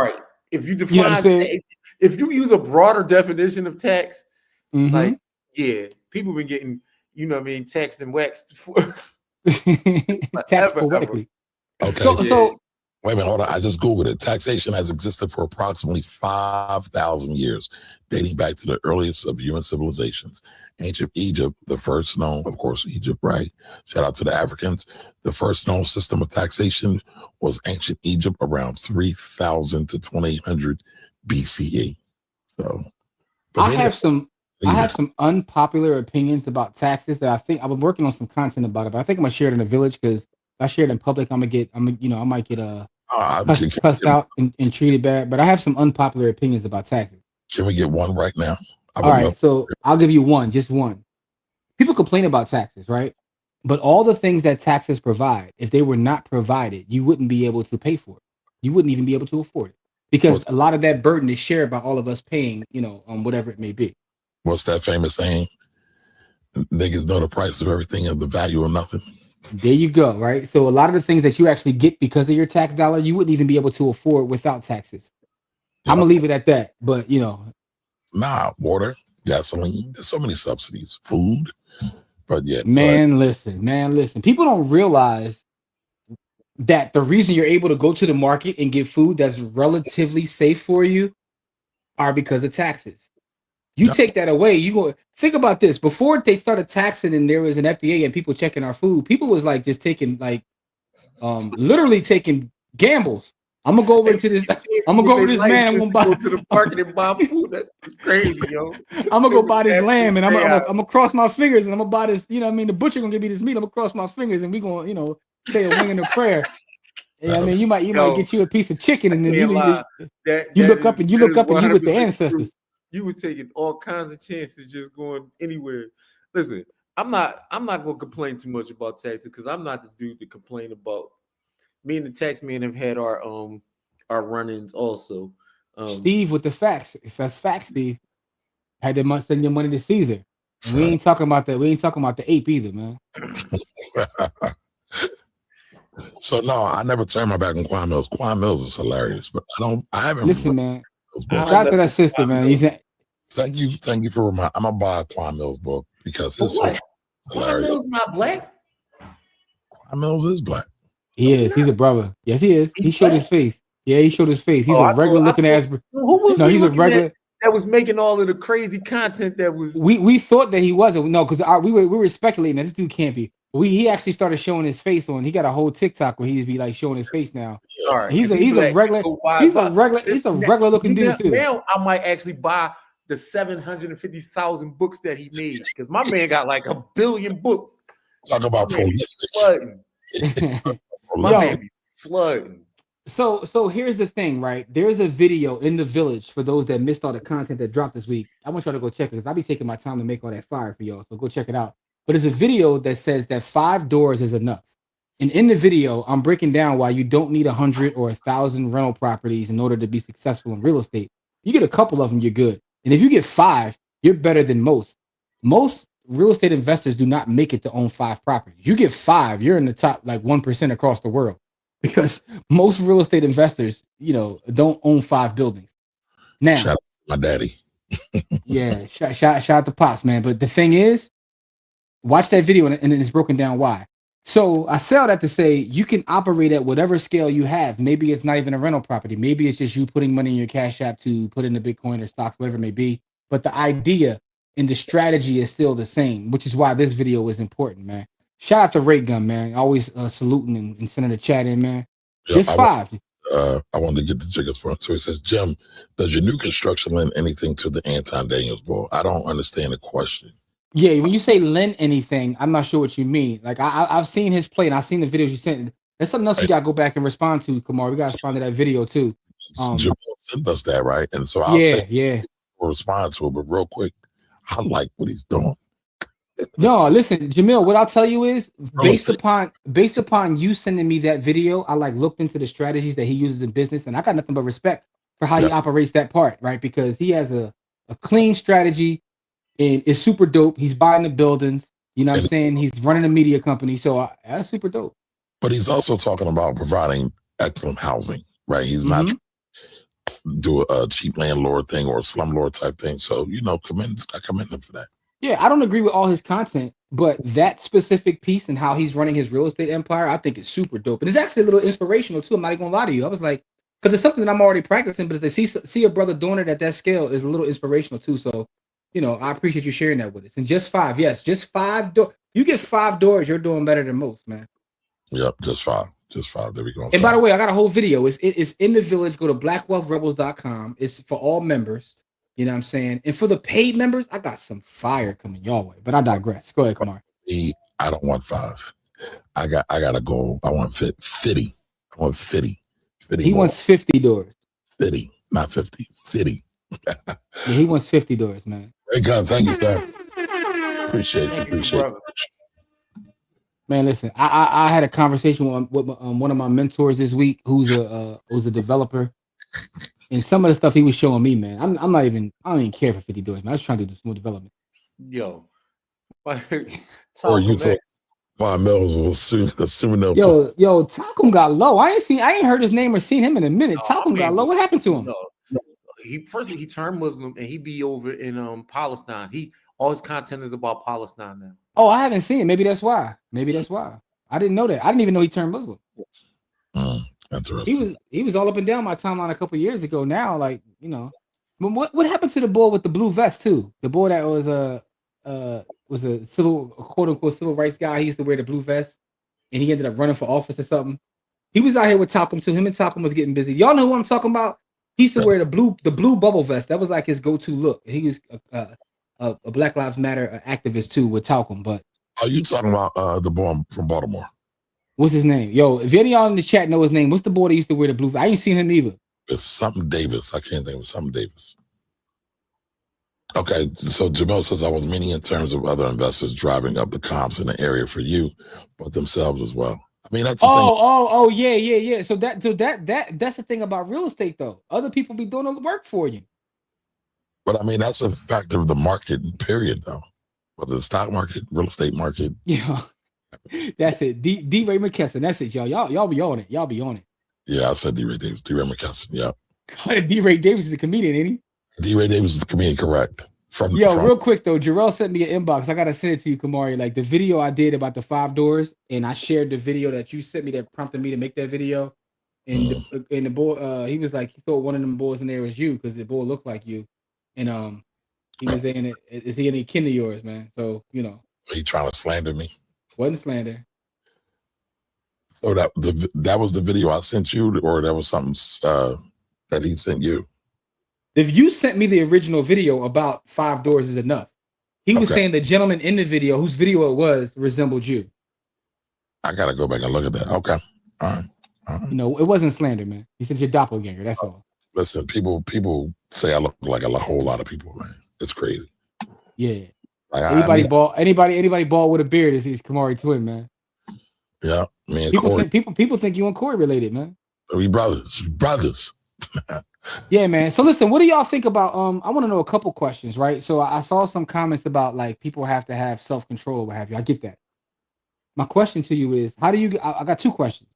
right. If you define, if you use a broader definition of tax, like people been getting, taxed and waxed taxed poetically. Okay. So wait a minute, hold on. I just Googled it. Taxation has existed for approximately 5,000 years, dating back to the earliest of human civilizations. Ancient Egypt, the first known, of course, Egypt, right? Shout out to the Africans. The first known system of taxation was ancient Egypt around 3,000 to 2,800 BCE. So, I have some unpopular opinions about taxes that I think I've been working on some content about it, but I think I'm gonna share it in the village because if I share it in public, I might get cussed out and treated bad. But I have some unpopular opinions about taxes. Can we get one right now? All right, so I'll give you one, just one. People complain about taxes, right? But all the things that taxes provide, if they were not provided, you wouldn't be able to pay for it. You wouldn't even be able to afford it because a lot of that burden is shared by all of us paying, whatever it may be. What's that famous saying? Niggas know the price of everything and the value of nothing. There you go, right? So a lot of the things that you actually get because of your tax dollar, you wouldn't even be able to afford without taxes. I'm gonna leave it at that. But water, gasoline, there's so many subsidies, food. But yeah. Listen. People don't realize that the reason you're able to go to the market and get food that's relatively safe for you are because of taxes. You take that away, you go think about this. Before they started taxing and there was an FDA and people checking our food, people was like just taking like literally taking gambles. I'm gonna go over to this. I'm gonna go over this man. I'm gonna go to the market and buy food. That's crazy, yo. I'm gonna go buy this lamb and I'm gonna cross my fingers and I'm gonna buy this. You know what I mean? The butcher gonna give me this meat. I'm gonna cross my fingers and we gonna, you know, say a wing and a prayer. Yeah, I mean, you might get you a piece of chicken and then you look up and you with the ancestors. You were taking all kinds of chances just going anywhere. Listen, I'm not gonna complain too much about taxes because I'm not the dude to complain about. Me and the tax man have had our run-ins also. Steve with the facts. That's facts, Steve. Had to send your money to Caesar. And we ain't talking about that. We ain't talking about the ape either, man. So no, I never turned my back on Quan Mills. Quan Mills is hilarious, but I haven't. Listen, man. Shout out to that sister, man. Thank you for reminding. I'm gonna buy a Quan Mills book because his hilarious. Quan Mills not black. Quan Mills is black. He is. He's a brother. Yes, he is. He showed his face. Yeah, he showed his face. He's a regular looking ass. Who was he's a regular that was making all of the crazy content that was. We thought that he wasn't. No, because we were speculating that this dude can't be. He actually started showing his face on. He got a whole TikTok where he'd be like showing his face now. All right, he's a regular looking dude too. Now I might actually buy the 750,000 books that he made because my man got like 1 billion books. Talk about flooding. My man be flooding. So here's the thing, right? There's a video in the village for those that missed all the content that dropped this week. I want y'all to go check it because I'll be taking my time to make all that fire for y'all. So go check it out. But there's a video that says that 5 doors is enough. And in the video, I'm breaking down why you don't need 100 or 1,000 rental properties in order to be successful in real estate. You get a couple of them, you're good. And if you get 5, you're better than most. Most real estate investors do not make it to own 5 properties. You get 5, you're in the top like 1% across the world. Because most real estate investors, don't own 5 buildings. Now, shout out to my daddy. Yeah, shout out to Pops, man. But the thing is, watch that video and it's broken down why. So I sell that to say you can operate at whatever scale you have. Maybe it's not even a rental property. Maybe it's just you putting money in your Cash App to put in the Bitcoin or stocks, whatever it may be. But the idea and the strategy is still the same, which is why this video is important, man. Shout out to Ray Gun, man. Always saluting and sending the chat in, man. Just 5. I wanted to get the chickens for him. So he says, Jim, does your new construction lend anything to the Anton Daniels ball? I don't understand the question. Yeah, when you say lend anything, I'm not sure what you mean. Like I've seen his play and I've seen the videos you sent. There's something else we gotta go back and respond to, Kamar. We gotta respond to that video too. Jamal sent us that, right? And so we'll respond to it, but real quick, I like what he's doing. No, listen, Jamil, what I'll tell you is based upon you sending me that video, I looked into the strategies that he uses in business, and I got nothing but respect for how he operates that part, right? Because he has a clean strategy and it's super dope. He's buying the buildings, you know what I'm saying? He's running a media company, so that's super dope. But he's also talking about providing excellent housing, right? He's not do a cheap landlord thing or a slumlord type thing. So, I commend him for that. Yeah, I don't agree with all his content, but that specific piece and how he's running his real estate empire, I think is super dope. And it's actually a little inspirational too. I'm not even gonna lie to you. I was like, because it's something that I'm already practicing, but to see a brother doing it at that scale is a little inspirational too. So, I appreciate you sharing that with us. And just 5, yes, just 5 doors. You get 5 doors, you're doing better than most, man. Yep, just 5. Just 5. There we go. And by the way, I got a whole video. It's in the village. Go to blackwealthrebels.com. It's for all members. You know what I'm saying? And for the paid members, I got some fire coming your way. But I digress. Go ahead, Kamar. I don't want 5. I got a goal. I want 50. I want 50. He wants 50 doors. 50, not 50. 50. Yeah, he wants 50 doors, man. Hey, God, thank you, sir. Appreciate you. Man, listen, I had a conversation with one of my mentors this week who's a developer. And some of the stuff he was showing me, man, I don't even care for 50 doors, man. I was trying to do some more development. Yo. Or you thought 5 mils was assuming no. Yo, Talcum got low. I ain't heard his name or seen him in a minute. Talcum got low. What happened to him? No. He turned Muslim and he be over in Palestine. All his content is about Palestine now. Oh, I haven't seen it. Maybe that's why. I didn't know that. I didn't even know he turned Muslim. Interesting. He was all up and down my timeline a couple years ago. Now, But what happened to the boy with the blue vest too? The boy that was a quote unquote civil rights guy. He used to wear the blue vest, and he ended up running for office or something. He was out here with Talcum too. Him and Talcum was getting busy. Y'all know who I'm talking about? He used to wear the blue bubble vest. That was like his go-to look. He was a Black Lives Matter activist too with Talcum. But are you talking about the boy from Baltimore? What's his name? Yo, if any of y'all in the chat know his name, what's the boy that used to wear the blue? I ain't seen him either. It's something Davis. I can't think of something Davis. Okay, so Jamel says I was meaning in terms of other investors driving up the comps in the area for you, but themselves as well. I mean, that's the thing. Yeah. So that's the thing about real estate, though. Other people be doing all the work for you. But I mean, that's a factor of the market, period, though. Whether the stock market, real estate market. Yeah, that's it. D. Ray McKesson. That's it, y'all. Y'all be on it. Y'all be on it. Yeah, I said D. Ray Davis. D. Ray McKesson. Yeah. D. Ray Davis is a comedian, ain't he? D. Ray Davis is a comedian, correct? Real quick though, Jarrell sent me an inbox. I gotta send it to you, Kamari. Like the video I did about the 5 doors, and I shared the video that you sent me that prompted me to make that video. And the boy, he was like, he thought one of them boys in there was you because the boy looked like you, and he was saying, "Is he any kin to yours, man?" So he trying to slander me. Wasn't slander. So that was the video I sent you, or that was something that he sent you. If you sent me the original video about 5 doors is enough. He was saying the gentleman in the video, whose video it was, resembled you. I gotta go back and look at that. Okay, all right. It wasn't slander, man. He said you're doppelganger. That's all. Listen, people say I look like a whole lot of people, man. It's crazy. Yeah. Like, anybody bald with a beard is Kamari twin, man. Yeah, man. People think you and Corey related, man. We brothers. Yeah, man. So listen, what do y'all think about? I want to know a couple questions, right? So I saw some comments about like people have to have self-control, what have you. I get that. My question to you is, how do you? I got 2 questions.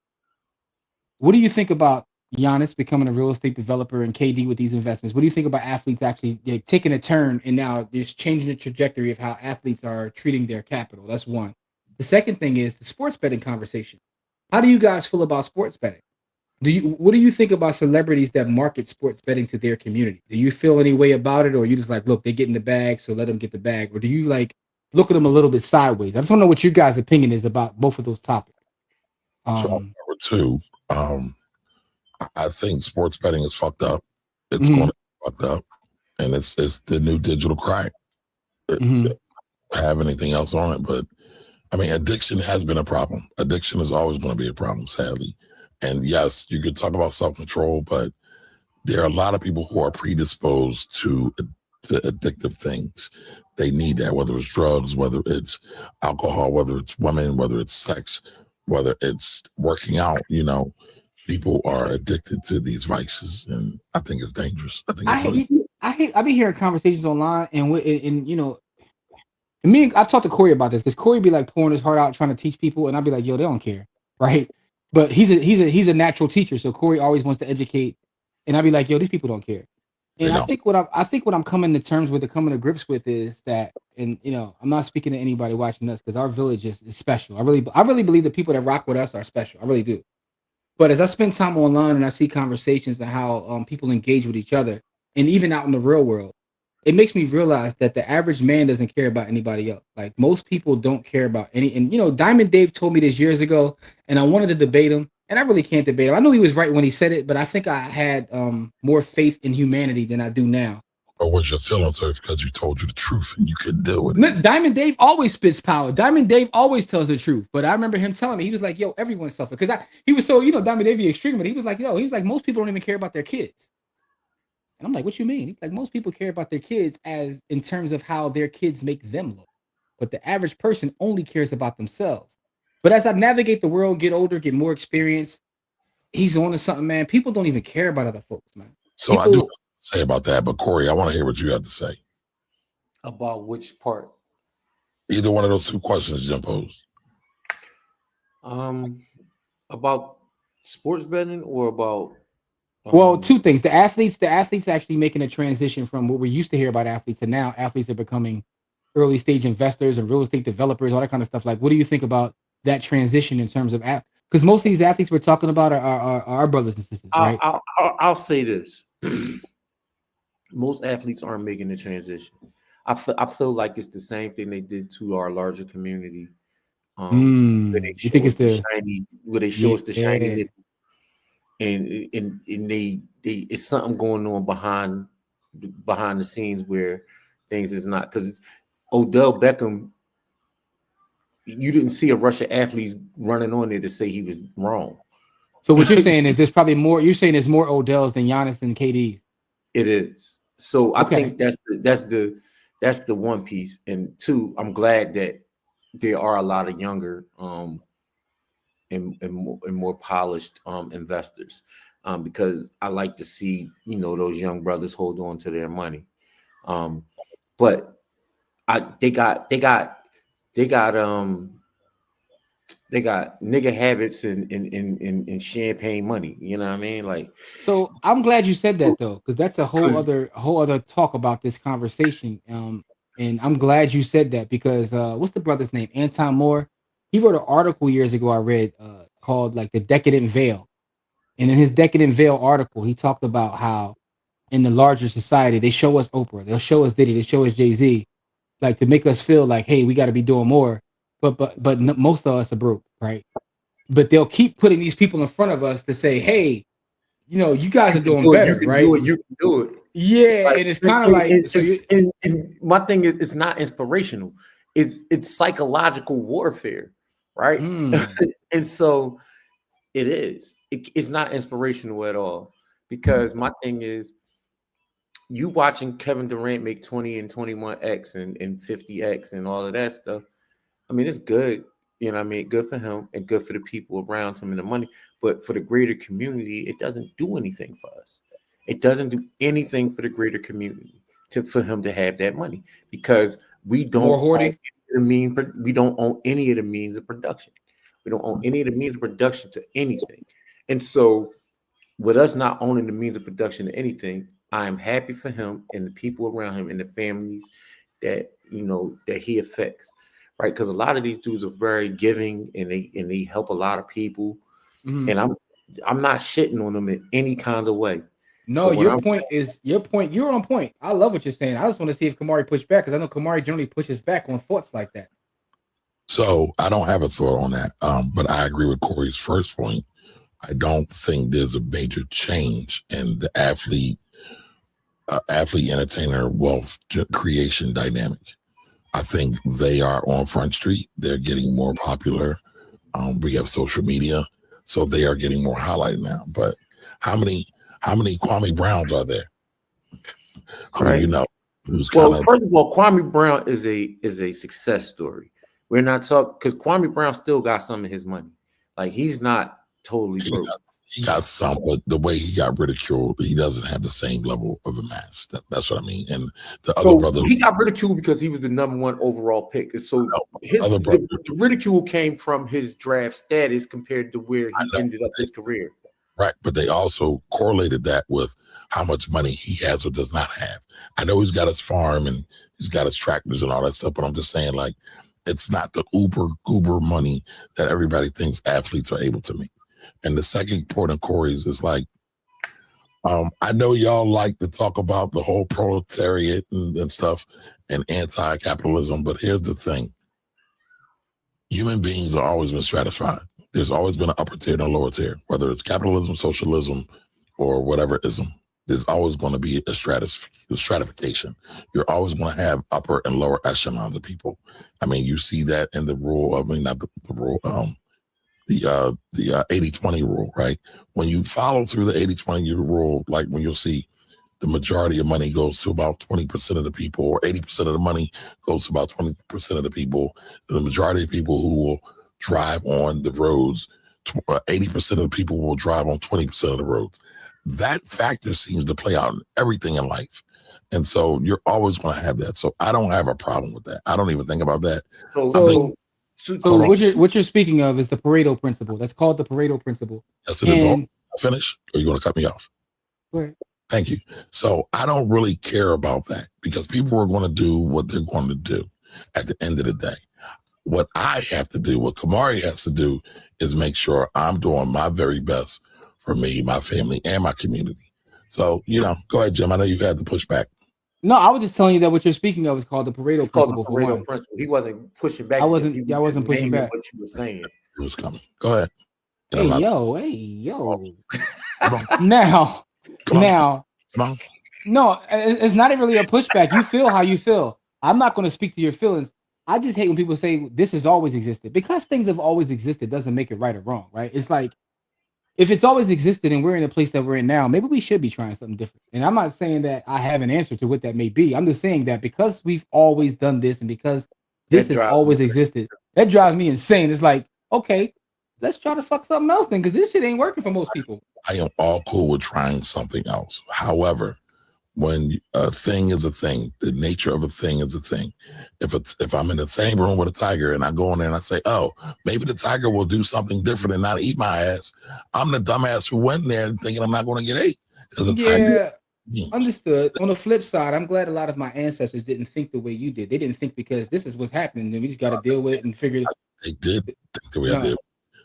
What do you think about Giannis becoming a real estate developer and KD with these investments? What do you think about athletes actually taking a turn and now just changing the trajectory of how athletes are treating their capital? That's one. The second thing is the sports betting conversation. How do you guys feel about sports betting? What do you think about celebrities that market sports betting to their community? Do you feel any way about it, or are you just like, look, they're getting the bag, so let them get the bag? Or do you like look at them a little bit sideways? I just want to know what your guys' opinion is about both of those topics. So number 2, I think sports betting is fucked up. It's going to be fucked up, and it's the new digital crack. Have anything else on it, but I mean, addiction has been a problem. Addiction is always going to be a problem, sadly. And yes, you could talk about self-control, but there are a lot of people who are predisposed to addictive things. They need that, whether it's drugs, whether it's alcohol, whether it's women, whether it's sex, whether it's working out. People are addicted to these vices, and I think it's dangerous. I've been hearing conversations online, and I've talked to Corey about this because Corey be like pouring his heart out trying to teach people, and I'd be like, yo, they don't care, right? But he's a natural teacher, so Corey always wants to educate, and I'd be like, yo, these people don't care. And I think what I'm coming to grips with is that, and I'm not speaking to anybody watching us because our village is special. I really believe the people that rock with us are special. I really do. But as I spend time online and I see conversations and how people engage with each other, and even out in the real world, it makes me realize that the average man doesn't care about anybody else. Like most people don't care about any. And Diamond Dave told me this years ago, and I wanted to debate him, and I really can't debate him. I know he was right when he said it, but I think I had more faith in humanity than I do now. Or was your feelings hurt because you told you the truth and you couldn't deal with it? Diamond Dave always spits power. Diamond Dave always tells the truth. But I remember him telling me, he was like, yo, everyone's suffering. Because he was so, Diamond Dave be extreme, but he was like, most people don't even care about their kids. And I'm like, what you mean? He's like, most people care about their kids as in terms of how their kids make them look. But the average person only cares about themselves. But as I navigate the world, get older, get more experience, he's on to something, man. People don't even care about other folks, man. So I do say about that, but Corey, I want to hear what you have to say. About which part? Either one of those 2 questions Jim posed. About sports betting or about well, 2 things. The athletes actually making a transition from what we used to hear about athletes to now athletes are becoming early stage investors and real estate developers, all that kind of stuff. Like, what do you think about that transition in terms of because most of these athletes we're talking about are our brothers and sisters, right? I'll say this. most athletes aren't making the transition. I feel like it's the same thing they did to our larger community. Where they You think show it's us the the shiny, where they show yeah? us the shiny nickel, and they it's something going on behind the scenes where things is not, because Odell Beckham, you didn't see a Russian athlete running on there to say he was wrong. So what you're saying is there's probably more. You're saying there's more Odells than Giannis and KDs. It is. So I Okay. think that's the one piece. And two, I'm glad that there are a lot of younger and more polished investors, because I like to see, you know, those young brothers hold on to their money. But they got nigga habits and champagne money. You know what I mean? Like, So I'm glad you said that though, because that's a whole 'cause- other talk about this conversation. And I'm glad you said that because what's the brother's name? Anton Moore. He wrote an article years ago I read called like The Decadent Veil. And in his Decadent Veil article, he talked about how in the larger society they show us Oprah, they'll show us Diddy, they show us Jay-Z, like to make us feel like, hey, we got to be doing more. But most of us are broke, right? But they'll keep putting these people in front of us to say, hey, you know, you guys are doing better, right? You can do it. Yeah, Like, and it's kind of like so. And my thing is, it's not inspirational. It's psychological warfare, right? And so it is. It's not inspirational at all, because my thing is, you watching Kevin Durant make 20 and 21x and 50x and all of that stuff. I mean, it's good. You know what I mean? Good for him and good for the people around him and the money. But for the greater community, it doesn't do anything for us. It doesn't do anything for the greater community for him to have that money, because we don't More hoarding. we don't own any of the means of production. We don't own any of the means of production to anything. And so with us not owning the means of production to anything, I am happy for him and the people around him and the families that, you know, that he affects. Right, because a lot of these dudes are very giving and they help a lot of people, and I'm not shitting on them in any kind of way. No, your point. You're on point. I love what you're saying. I just want to see if Kamari pushed back, because I know Kamari generally pushes back on thoughts like that. So I don't have a thought on that, but I agree with Corey's first point. I don't think there's a major change in the athlete entertainer wealth creation dynamic. I think they are on Front Street. They're getting more popular. We have social media, so they are getting more highlighted now. But how many Kwame Browns are there? Right. You know, who's well, first of all, Kwame Brown is a success story. We're not talking, because Kwame Brown still got some of his money. Like, he's not totally broke. He got some, but the way he got ridiculed, he doesn't have the same level of a mass. That's what I mean. And the other brother, he got ridiculed because he was the #1 overall pick. And so the ridicule came from his draft status compared to where he ended up his career. Right, but they also correlated that with how much money he has or does not have. I know he's got his farm and he's got his tractors and all that stuff, but I'm just saying, like, it's not the uber money that everybody thinks athletes are able to make. And the second point of Corey's is like, I know y'all like to talk about the whole proletariat and stuff and anti-capitalism, but here's the thing. Human beings have always been stratified. There's always been an upper tier and a lower tier, whether it's capitalism, socialism, or whatever ism. There's always going to be a stratification. You're always going to have upper and lower echelons of people. I mean, you see that in the rule of, not the rule, the 80-20 rule, right? When you follow through the 80-20 rule, like when you'll see the majority of money goes to about 20% of the people, or 80% of the money goes to about 20% of the people, the majority of people who will drive on the roads, 80% of the people will drive on 20% of the roads. That factor seems to play out in everything in life. And so you're always going to have that. So I don't have a problem with that. I don't even think about that. So what you're speaking of is the Pareto principle. That's called the Pareto principle. Yes, it is. Finish, or you want to cut me off? Go ahead. Thank you. So I don't really care about that, because people are going to do what they're going to do at the end of the day. What I have to do, what Kamari has to do, is make sure I'm doing my very best for me, my family, and my community. So, go ahead, Jim. I know you had to push back. No, I was just telling you that what you're speaking of is called the Pareto It's called the principle. For Pareto one, principle. He wasn't pushing back I because he wasn't. was Yeah, I just wasn't pushing naming back. what you were saying. It was coming. Go ahead. And Hey I'm not. yo, hey yo. Come on. Now, Come on. now, Come on. no, it's not really a pushback. You feel how you feel. I'm not going to speak to your feelings. I just hate when people say this has always existed. Because things have always existed doesn't make it right or wrong, right? It's like if it's always existed and we're in the place that we're in now, maybe we should be trying something different. And I'm not saying that I have an answer to what that may be. I'm just saying that because we've always done this and because this That has drives me always crazy. existed, that drives me insane. It's like, okay, let's try to fuck something else then, because this shit ain't working for most people. I am all cool with trying something else. However, when a thing is a thing, the nature of a thing is a thing. If I'm in the same room with a tiger and I go in there and I say, oh, maybe the tiger will do something different and not eat my ass, I'm the dumbass who went in there thinking I'm not going to get ate. Yeah, understood. On the flip side, I'm glad a lot of my ancestors didn't think the way you did. They didn't think because this is what's happening and we just got to deal with it and figure it out. They did think the way I No, did.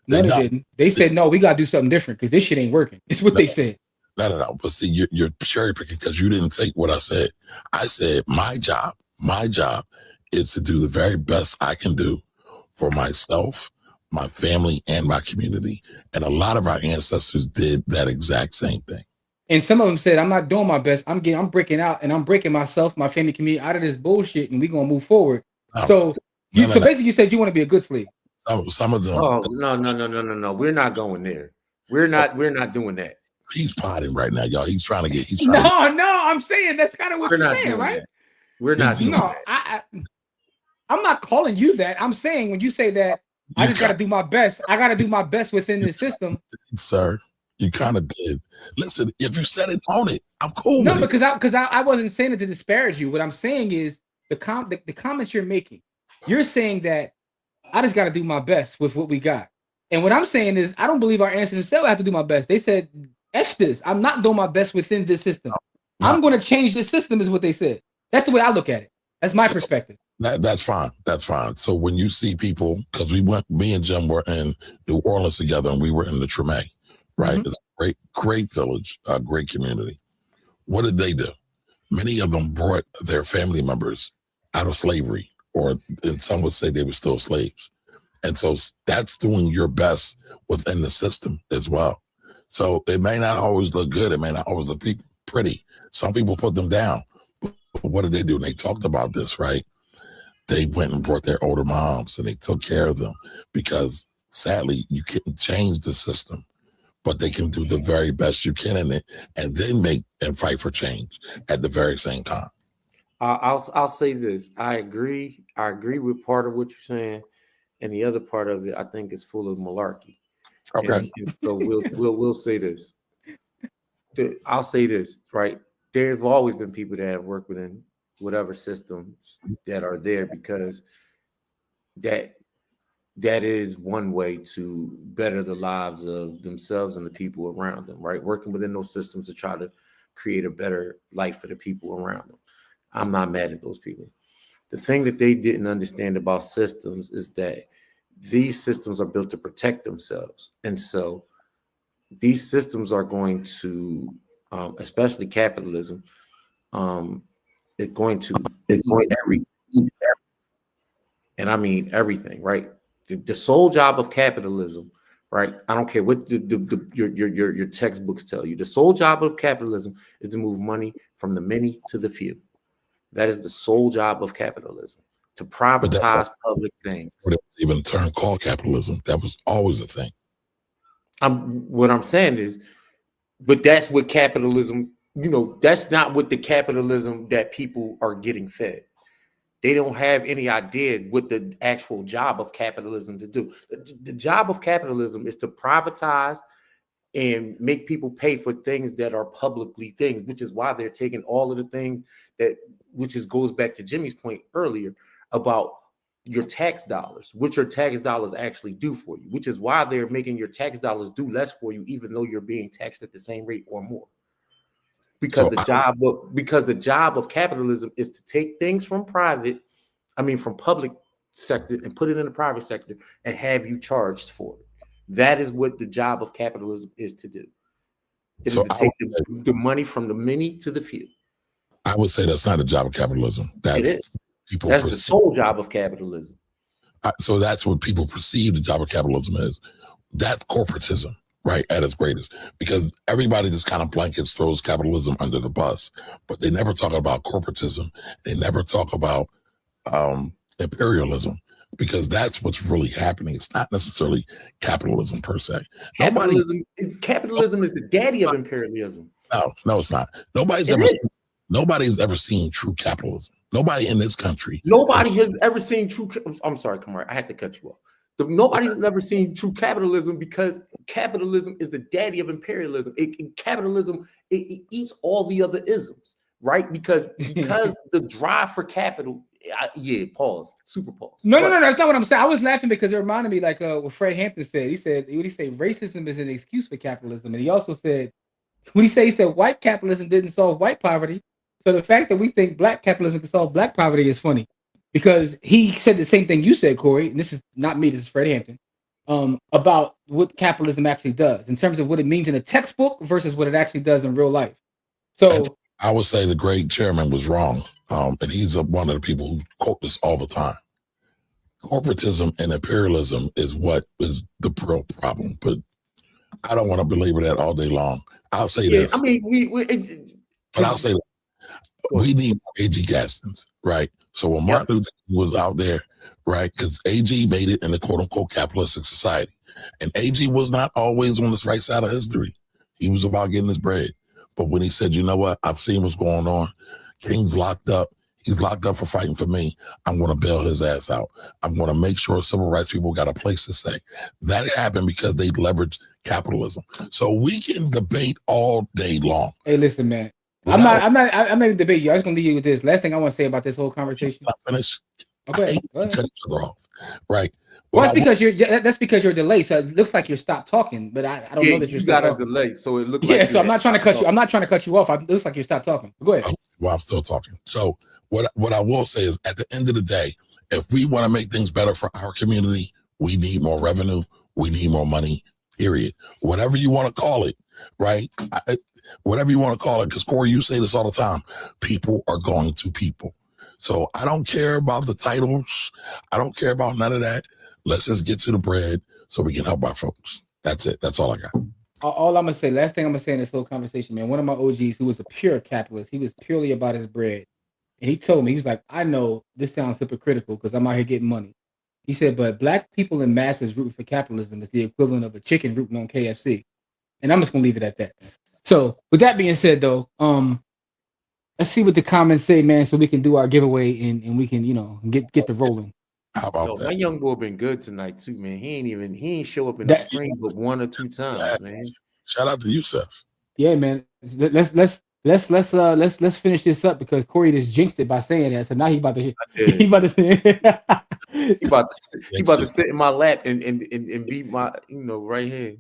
no, they didn't. They said, no, we got to do something different because this shit ain't working. It's what they said. No. But see, you're cherry picking because you didn't take what I said. I said my job is to do the very best I can do for myself, my family, and my community. And a lot of our ancestors did that exact same thing. And some of them said, I'm not doing my best. I'm breaking out and I'm breaking myself, my family, community out of this bullshit, and we're gonna move forward. So basically you said you want to be a good slave. Some of them. Oh, no. We're not going there. We're not doing that. He's potting right now, y'all. He's trying to get. No, I'm saying that's kind of what you're saying, right? That. We're not doing that. I'm not calling you that. I'm saying when you say that, I just got to do my best. I got to do my best within this system. Sir, you kind of did. Listen, if you said it, own it. I'm cool No, with it. because I wasn't saying it to disparage you. What I'm saying is the comments you're making. You're saying that I just got to do my best with what we got. And what I'm saying is I don't believe our ancestors said I have to do my best. They said, F this. I'm not doing my best within this system. No. I'm going to change this system is what they said. That's the way I look at it. That's my perspective. That's fine. That's fine. So when you see people, because me and Jim were in New Orleans together and we were in the Treme, right? Mm-hmm. It's a great village, a great community. What did they do? Many of them brought their family members out of slavery, and some would say they were still slaves. And so that's doing your best within the system as well. So it may not always look good. It may not always look pretty. Some people put them down. But what did they do? And they talked about this, right? They went and brought their older moms and they took care of them because sadly, you can't change the system, but they can do the very best you can in it and then make and fight for change at the very same time. I'll say this. I agree with part of what you're saying. And the other part of it, I think, is full of malarkey. Okay. And so we'll say this. I'll say this, right? There have always been people that have worked within whatever systems that are there because that is one way to better the lives of themselves and the people around them, right? Working within those systems to try to create a better life for the people around them. I'm not mad at those people. The thing that they didn't understand about systems is that these systems are built to protect themselves. And so these systems are going to, especially capitalism, it's going everything. And I mean everything, right? The sole job of capitalism, right? I don't care what your textbooks tell you. The sole job of capitalism is to move money from the many to the few. That is the sole job of capitalism, to privatize public things. Even a term called capitalism, that was always a thing. What I'm saying is, but that's what capitalism, that's not what the capitalism that people are getting fed. They don't have any idea what the actual job of capitalism to do. The job of capitalism is to privatize and make people pay for things that are publicly things, which is why they're taking all of the things goes back to Jimmy's point earlier about your tax dollars, what your tax dollars actually do for you, which is why they're making your tax dollars do less for you, even though you're being taxed at the same rate or more. Because the job of capitalism is to take things from from public sector and put it in the private sector and have you charged for it. That is what the job of capitalism is to do. It So is to take the money from the many to the few. I would say that's not a job of capitalism. It is. People That's the sole job of capitalism. So that's what people perceive the job of capitalism is. That's corporatism, right, at its greatest. Because everybody just kind of blankets throws capitalism under the bus, but they never talk about corporatism. They never talk about imperialism, because that's what's really happening. It's not necessarily capitalism per se. Capitalism is the daddy of imperialism. No, it's not. Nobody's ever seen true capitalism. Nobody in this country. Nobody has ever seen true. I'm sorry, Kamar. I had to cut you off. Nobody's never seen true capitalism, because capitalism is the daddy of imperialism. Capitalism eats all the other isms, right? Because the drive for capital. Pause. Super pause. No, that's not what I'm saying. I was laughing because it reminded me, like what Fred Hampton said. He said, racism is an excuse for capitalism, and he also said, he said white capitalism didn't solve white poverty. So the fact that we think black capitalism can solve black poverty is funny, because he said the same thing you said, Corey. And this is not me. This is Fred Hampton. About what capitalism actually does in terms of what it means in a textbook versus what it actually does in real life. So I would say the great chairman was wrong. And he's one of the people who quote this all the time. Corporatism and imperialism is what is the real problem. But I don't want to belabor that all day long. I'll say this. I mean, I'll say that. We need more A.G. Gastons, right? So when Martin Luther King was out there, right, because A.G. made it in the quote-unquote capitalistic society. And A.G. was not always on this right side of history. He was about getting his bread. But when he said, you know what, I've seen what's going on. King's locked up. He's locked up for fighting for me. I'm going to bail his ass out. I'm going to make sure civil rights people got a place to say. That happened because they leveraged capitalism. So we can debate all day long. Hey, listen, man. I'm not even debating you. I was going to leave you with this. Last thing I want to say about this whole conversation. Finish. Okay. Cut each other off, right? Well, that's because you're delayed. So it looks like you're stopped talking, but I don't know that you're got a talking. delay. So it looks like so I'm not trying to cut you. I'm not trying to cut you off. It looks like you stopped talking. Go ahead. Okay, well, I'm still talking. So what I will say is, at the end of the day, if we want to make things better for our community, we need more revenue. We need more money. Period. Whatever you want to call it, right? Whatever you want to call it, because Corey, you say this all the time. People are going to people. So I don't care about the titles. I don't care about none of that. Let's just get to the bread so we can help our folks. That's it. That's all I got. All I'm going to say, last thing I'm going to say in this whole conversation, man, one of my OGs who was a pure capitalist, he was purely about his bread. And he told me, he was like, I know this sounds hypocritical because I'm out here getting money. He said, but black people in masses rooting for capitalism is the equivalent of a chicken rooting on KFC. And I'm just going to leave it at that. So with that being said, though, let's see what the comments say, man, so we can do our giveaway and we can, get the rolling. How about that? My young boy been good tonight too, man. He ain't show up in the stream but 1 or 2 times, man. Shout out to Yusef. Yeah, man. Let's finish this up because Corey just jinxed it by saying that. So now he about to sit in my lap and beat my right here.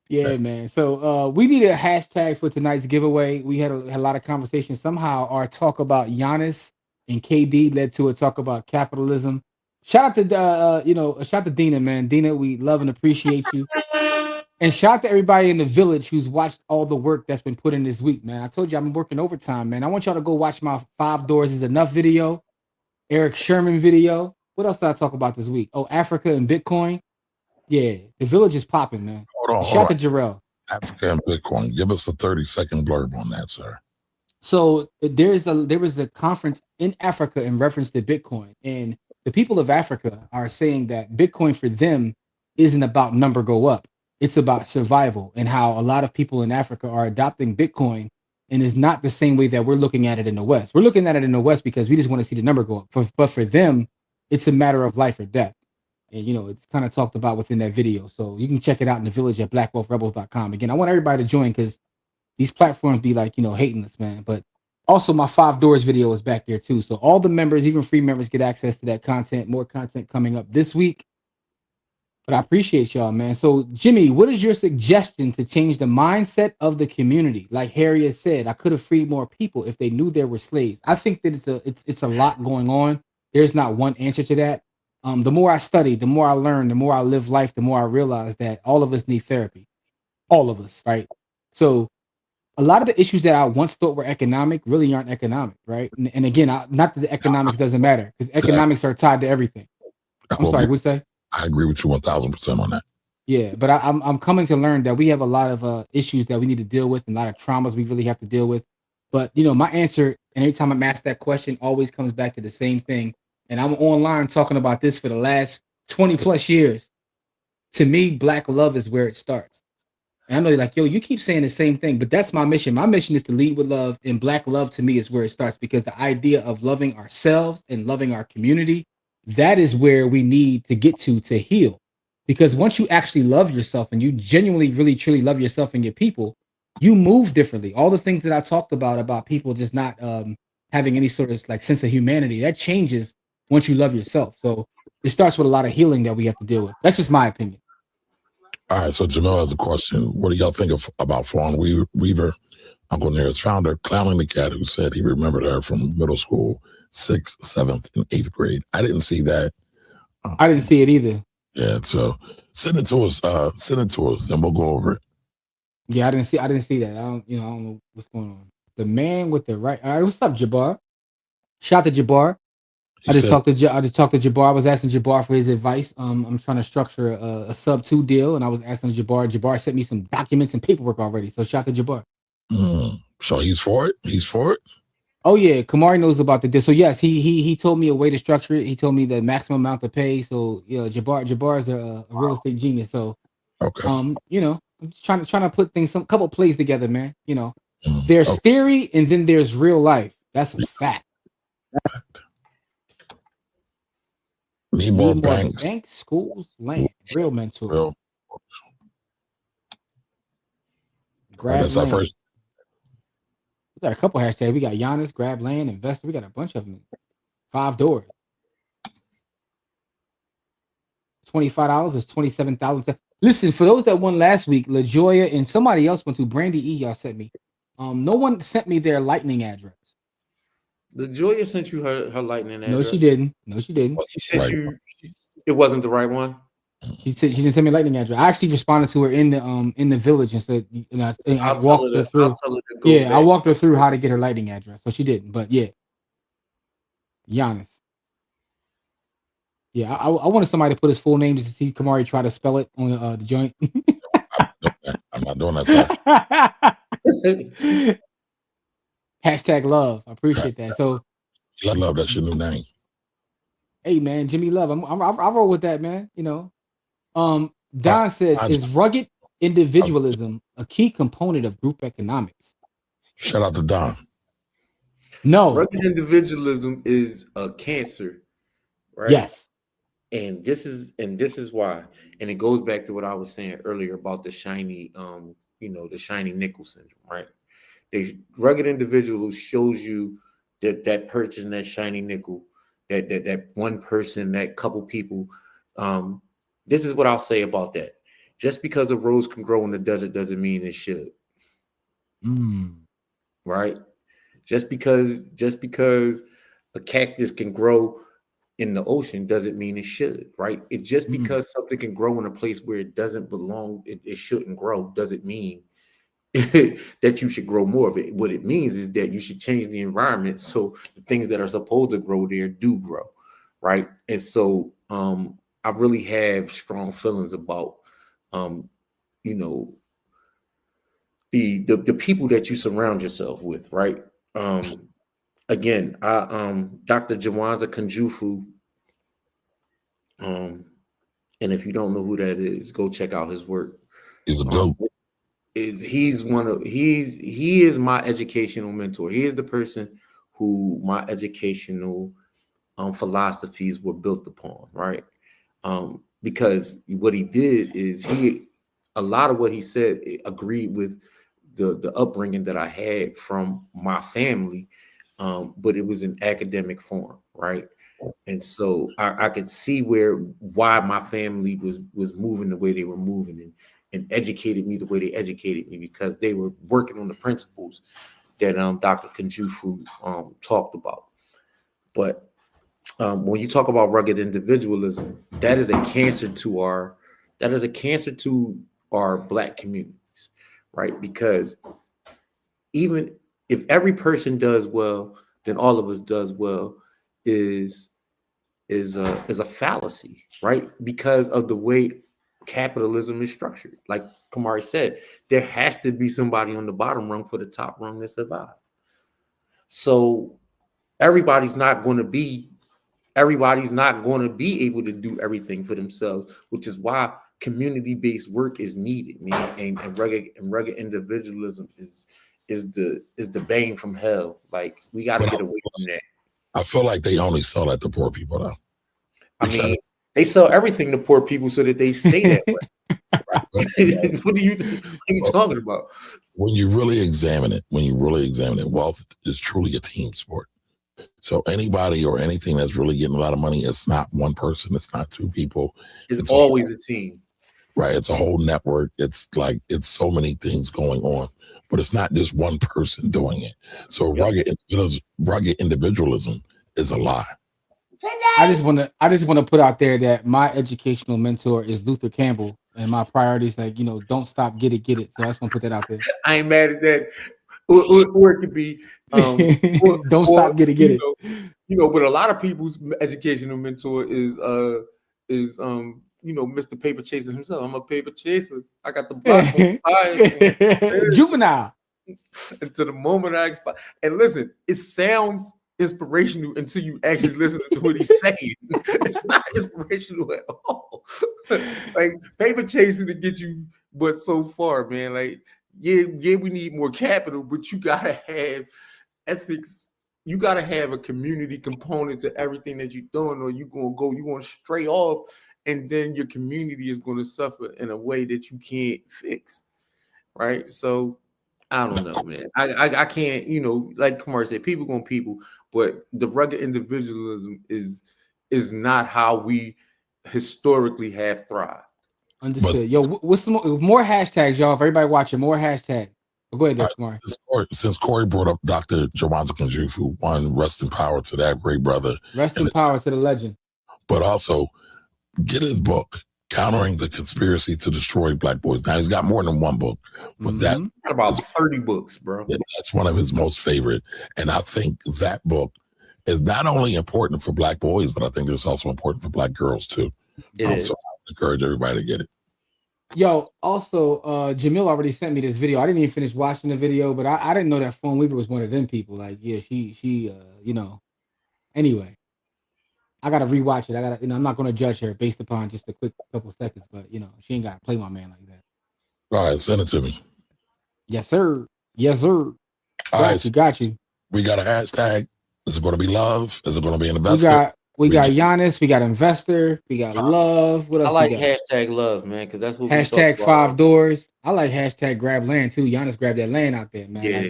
Yeah, man. So we need a hashtag for tonight's giveaway. We had a lot of conversation. Somehow our talk about Giannis and KD led to a talk about capitalism. Shout out to shout out to Dina, man. Dina, we love and appreciate you. And shout out to everybody in the village who's watched all the work that's been put in this week, man. I told you I've been working overtime, man. I want y'all to go watch my 5 Doors is Enough video, Eric Sherman video. What else did I talk about this week? Oh, Africa and Bitcoin. Yeah, the village is popping, man. Shout out to Jarrell. Africa and Bitcoin. Give us a 30-second blurb on that, sir. So there was a conference in Africa in reference to Bitcoin, and the people of Africa are saying that Bitcoin for them isn't about number go up. It's about survival, and how a lot of people in Africa are adopting Bitcoin and is not the same way that we're looking at it in the West. We're looking at it in the West because we just want to see the number go up. But for them, it's a matter of life or death. And, it's kind of talked about within that video. So you can check it out in the village at blackwealthrebels.com. Again, I want everybody to join because these platforms be like, hating us, man. But also my 5 Doors video is back there too. So all the members, even free members, get access to that content. More content coming up this week. But I appreciate y'all, man. So Jimmy, what is your suggestion to change the mindset of the community? Like Harriet said, I could have freed more people if they knew there were slaves. I think that it's a lot going on. There's not one answer to that. The more I study, the more I learn, the more I live life, the more I realize that all of us need therapy. All of us, right? So a lot of the issues that I once thought were economic really aren't economic, right? And again, not that the economics doesn't matter, because economics are tied to everything. I'm sorry, what'd you say? I agree with you 1,000% on that. Yeah, but I'm coming to learn that we have a lot of issues that we need to deal with, and a lot of traumas we really have to deal with. But my answer, and every time I'm asked that question, always comes back to the same thing. And I'm online talking about this for the last 20 plus years. To me, Black love is where it starts. And I know you're like, yo, you keep saying the same thing, but that's my mission. My mission is to lead with love, and Black love to me is where it starts, because the idea of loving ourselves and loving our community, that is where we need to get to heal. Because once you actually love yourself and you genuinely, really, truly love yourself and your people, you move differently. All the things that I talked about people just not having any sort of like sense of humanity, that changes once you love yourself. So it starts with a lot of healing that we have to deal with. That's just my opinion. All right, so Jamel has a question. What do y'all think about Fawn Weaver, Uncle Near's founder, clowning the cat who said he remembered her from middle school, 6th, 7th, and 8th grade? I didn't see that. I didn't see it either. Yeah, so send it to us, and we'll go over it. Yeah, I didn't see that. I don't know what's going on. The man with the right. All right, what's up, Jabbar? Shout out to Jabbar. I just talked to Jabbar. I was asking Jabbar for his advice. I'm trying to structure a sub 2 deal, and I was asking Jabbar. Jabbar sent me some documents and paperwork already. So shout out to Jabbar. So he's for it. He's for it. Oh yeah, Kamari knows about the deal. So yes, he told me a way to structure it. He told me the maximum amount to pay. So Jabbar is a real estate genius. So okay, I'm just trying to put some couple plays together, man. There's theory and then there's real life. That's a fact. Need more banks. Banks, schools, land. Real mentor. That's our first. We got a couple hashtags. We got Giannis, grab land, investor. We got a bunch of them. 5 doors. $25 is $27,000. Listen, for those that won last week, LaJoya and somebody else went to Brandy E. Y'all sent me. No one sent me their lightning address. LaJoya sent you her lightning address. No, she didn't. She sent you. It wasn't the right one. She said she didn't send me a lightning address. I actually responded to her in the village and said, I walked her through. I walked her through how to get her lightning address. So she didn't, but yeah, Giannis. Yeah, I wanted somebody to put his full name just to see Kamari try to spell it on the joint. I'm not doing that. Hashtag love. I appreciate that. So love, that's your new name. Hey man, Jimmy Love. I roll with that, man. Don says, is rugged individualism a key component of group economics? Shout out to Don. No. Rugged individualism is a cancer, right? Yes. And this is why. And it goes back to what I was saying earlier about the shiny, the shiny nickel syndrome, right? The rugged individual shows you that person, that shiny nickel, that one person, that couple people. This is what I'll say about that. Just because a rose can grow in the desert doesn't mean it should. Right? Just because a cactus can grow in the ocean doesn't mean it should, right? It just because something can grow in a place where it doesn't belong, it shouldn't grow, doesn't mean that you should grow more of it. What it means is that you should change the environment so the things that are supposed to grow there do grow, right? And so I really have strong feelings about the people that you surround yourself with, right? Again, Dr. Jawanza Kunjufu, and if you don't know who that is, go check out his work. He's a goat. He is my educational mentor. He is the person who my educational philosophies were built upon, right? Because what he did is a lot of what he said agreed with the upbringing that I had from my family, but it was in academic form, right? And so I could see why my family was moving the way they were moving and educated me the way they educated me, because they were working on the principles that Dr. Kunjufu talked about. But when you talk about rugged individualism, that is a cancer to our Black communities, right? Because even if every person does well, then all of us does well is a fallacy, right? Because of the way capitalism is structured. Like Kamari said, there has to be somebody on the bottom rung for the top rung to survive. So everybody's not going to be able to do everything for themselves, which is why community-based work is needed, man. And rugged individualism is the bane from hell. Like we got to get away from that. I feel like they only sell that to poor people, though. I mean, they sell everything to poor people so that they stay that way. What are you talking about? When you really examine it, wealth is truly a team sport. So anybody or anything that's really getting a lot of money, it's not one person, it's not two people. It's always a team. Right. It's a whole network. It's so many things going on, but it's not just one person doing it. So rugged individualism is a lie. I just want to put out there that my educational mentor is Luther Campbell, and my priority is don't stop, get it. So I just want to put that out there. I ain't mad at that. Or it could be don't stop, get it. But a lot of people's educational mentor is Mr. Paper Chaser himself. I'm a paper chaser. I got the block on juvenile. And to the moment I expire. And listen, it sounds inspirational until you actually listen to what he's saying. It's not inspirational at all. Like paper chasing to get you, but so far, man. Like, yeah, we need more capital, but you gotta have ethics. You gotta have a community component to everything that you're doing, or you're gonna stray off, and then your community is gonna suffer in a way that you can't fix. Right. So I don't know, man. I can't, like Kamar said, people gonna people, but the rugged individualism is not how we historically have thrived. Understood. Yo, what's some more hashtags, y'all? If everybody watching, more hashtags. Go ahead, Kamar. Since Corey brought up Dr. Jawanza Kunjufu, one, rest in power to that great brother. Rest in power to the legend. But also, get his book, Countering the Conspiracy to Destroy Black Boys. Now, he's got more than one book, but that got about 30 books, bro. That's one of his most favorite. And I think that book is not only important for Black boys, but I think it's also important for Black girls, too. So I encourage everybody to get it. Yo, also, Jamil already sent me this video. I didn't even finish watching the video, but I didn't know that Fawn Weaver was one of them people. Like, yeah, she Anyway, I gotta rewatch it. I'm not gonna judge her based upon just a quick couple seconds, but she ain't gotta play my man like that. All right, send it to me. Yes, sir. Got you. We got a hashtag. Is it going to be love? Is it going to be an investor? We got Giannis. We got investor. We got love. What else? I like hashtag love, man, because that's what hashtag 5 doors. I like hashtag grab land too. Giannis grabbed that land out there, man. Yeah.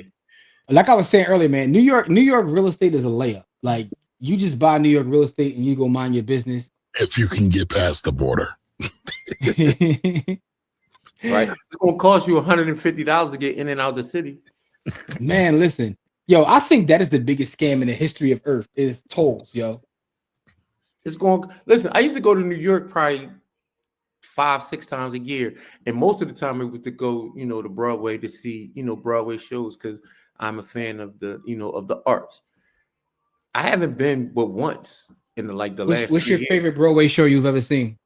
Like I was saying earlier, man. New York real estate is a layup. Like you just buy New York real estate and you go mind your business. If you can get past the border. Right. It's gonna cost you $150 to get in and out the city. Man, listen. Yo, I think that is the biggest scam in the history of Earth is tolls, yo. Listen, I used to go to New York probably 5-6 times a year. And most of the time it was to go, to Broadway to see, Broadway shows because I'm a fan of the, of the arts. I haven't been but once in the last. What's your favorite Broadway show you've ever seen?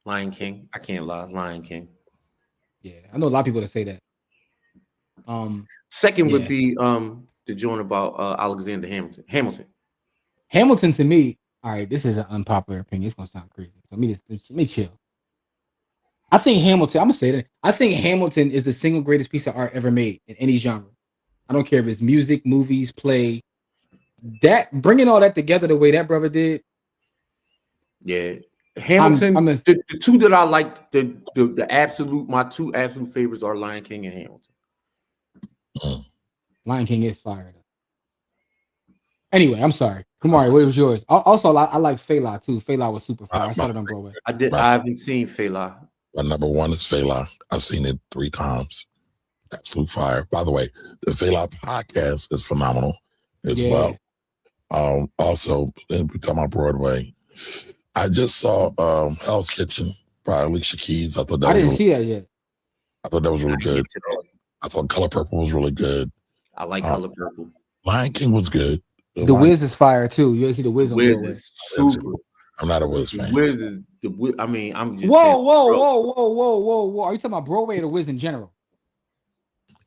Lion King. I can't lie. Lion King. Yeah, I know a lot of people that say that. Second would be the joint about Alexander Hamilton. Hamilton to me, all right, this is an unpopular opinion. It's gonna sound crazy. So let me chill. I think Hamilton, I'm gonna say that. I think Hamilton is the single greatest piece of art ever made in any genre. I don't care if it's music, movies, play. That bringing all that together the way that brother did. Yeah. Hamilton, the two that I like, my two absolute favorites are Lion King and Hamilton. Lion King is fire. Anyway, I'm sorry. Kamari, what was yours? Also, I like Fela too. Fela was super fire. I saw it on Broadway. I haven't seen Fela. My number one is Fela. I've seen it 3 times. Absolute fire. By the way, the Fela podcast is phenomenal as well. Also, we're talking about Broadway. I just saw Hell's Kitchen by Alicia Keys. I thought that I didn't see that yet. I thought that was really good. That. I thought Color Purple was really good. I like Color Purple. Lion King was good. The Wiz is fire too. You ever see the Wiz on Wiz Broadway? is super. I'm not a Wiz fan. Wiz is the Wiz. I mean, I'm just whoa. Are you talking about Broadway or the Wiz in general?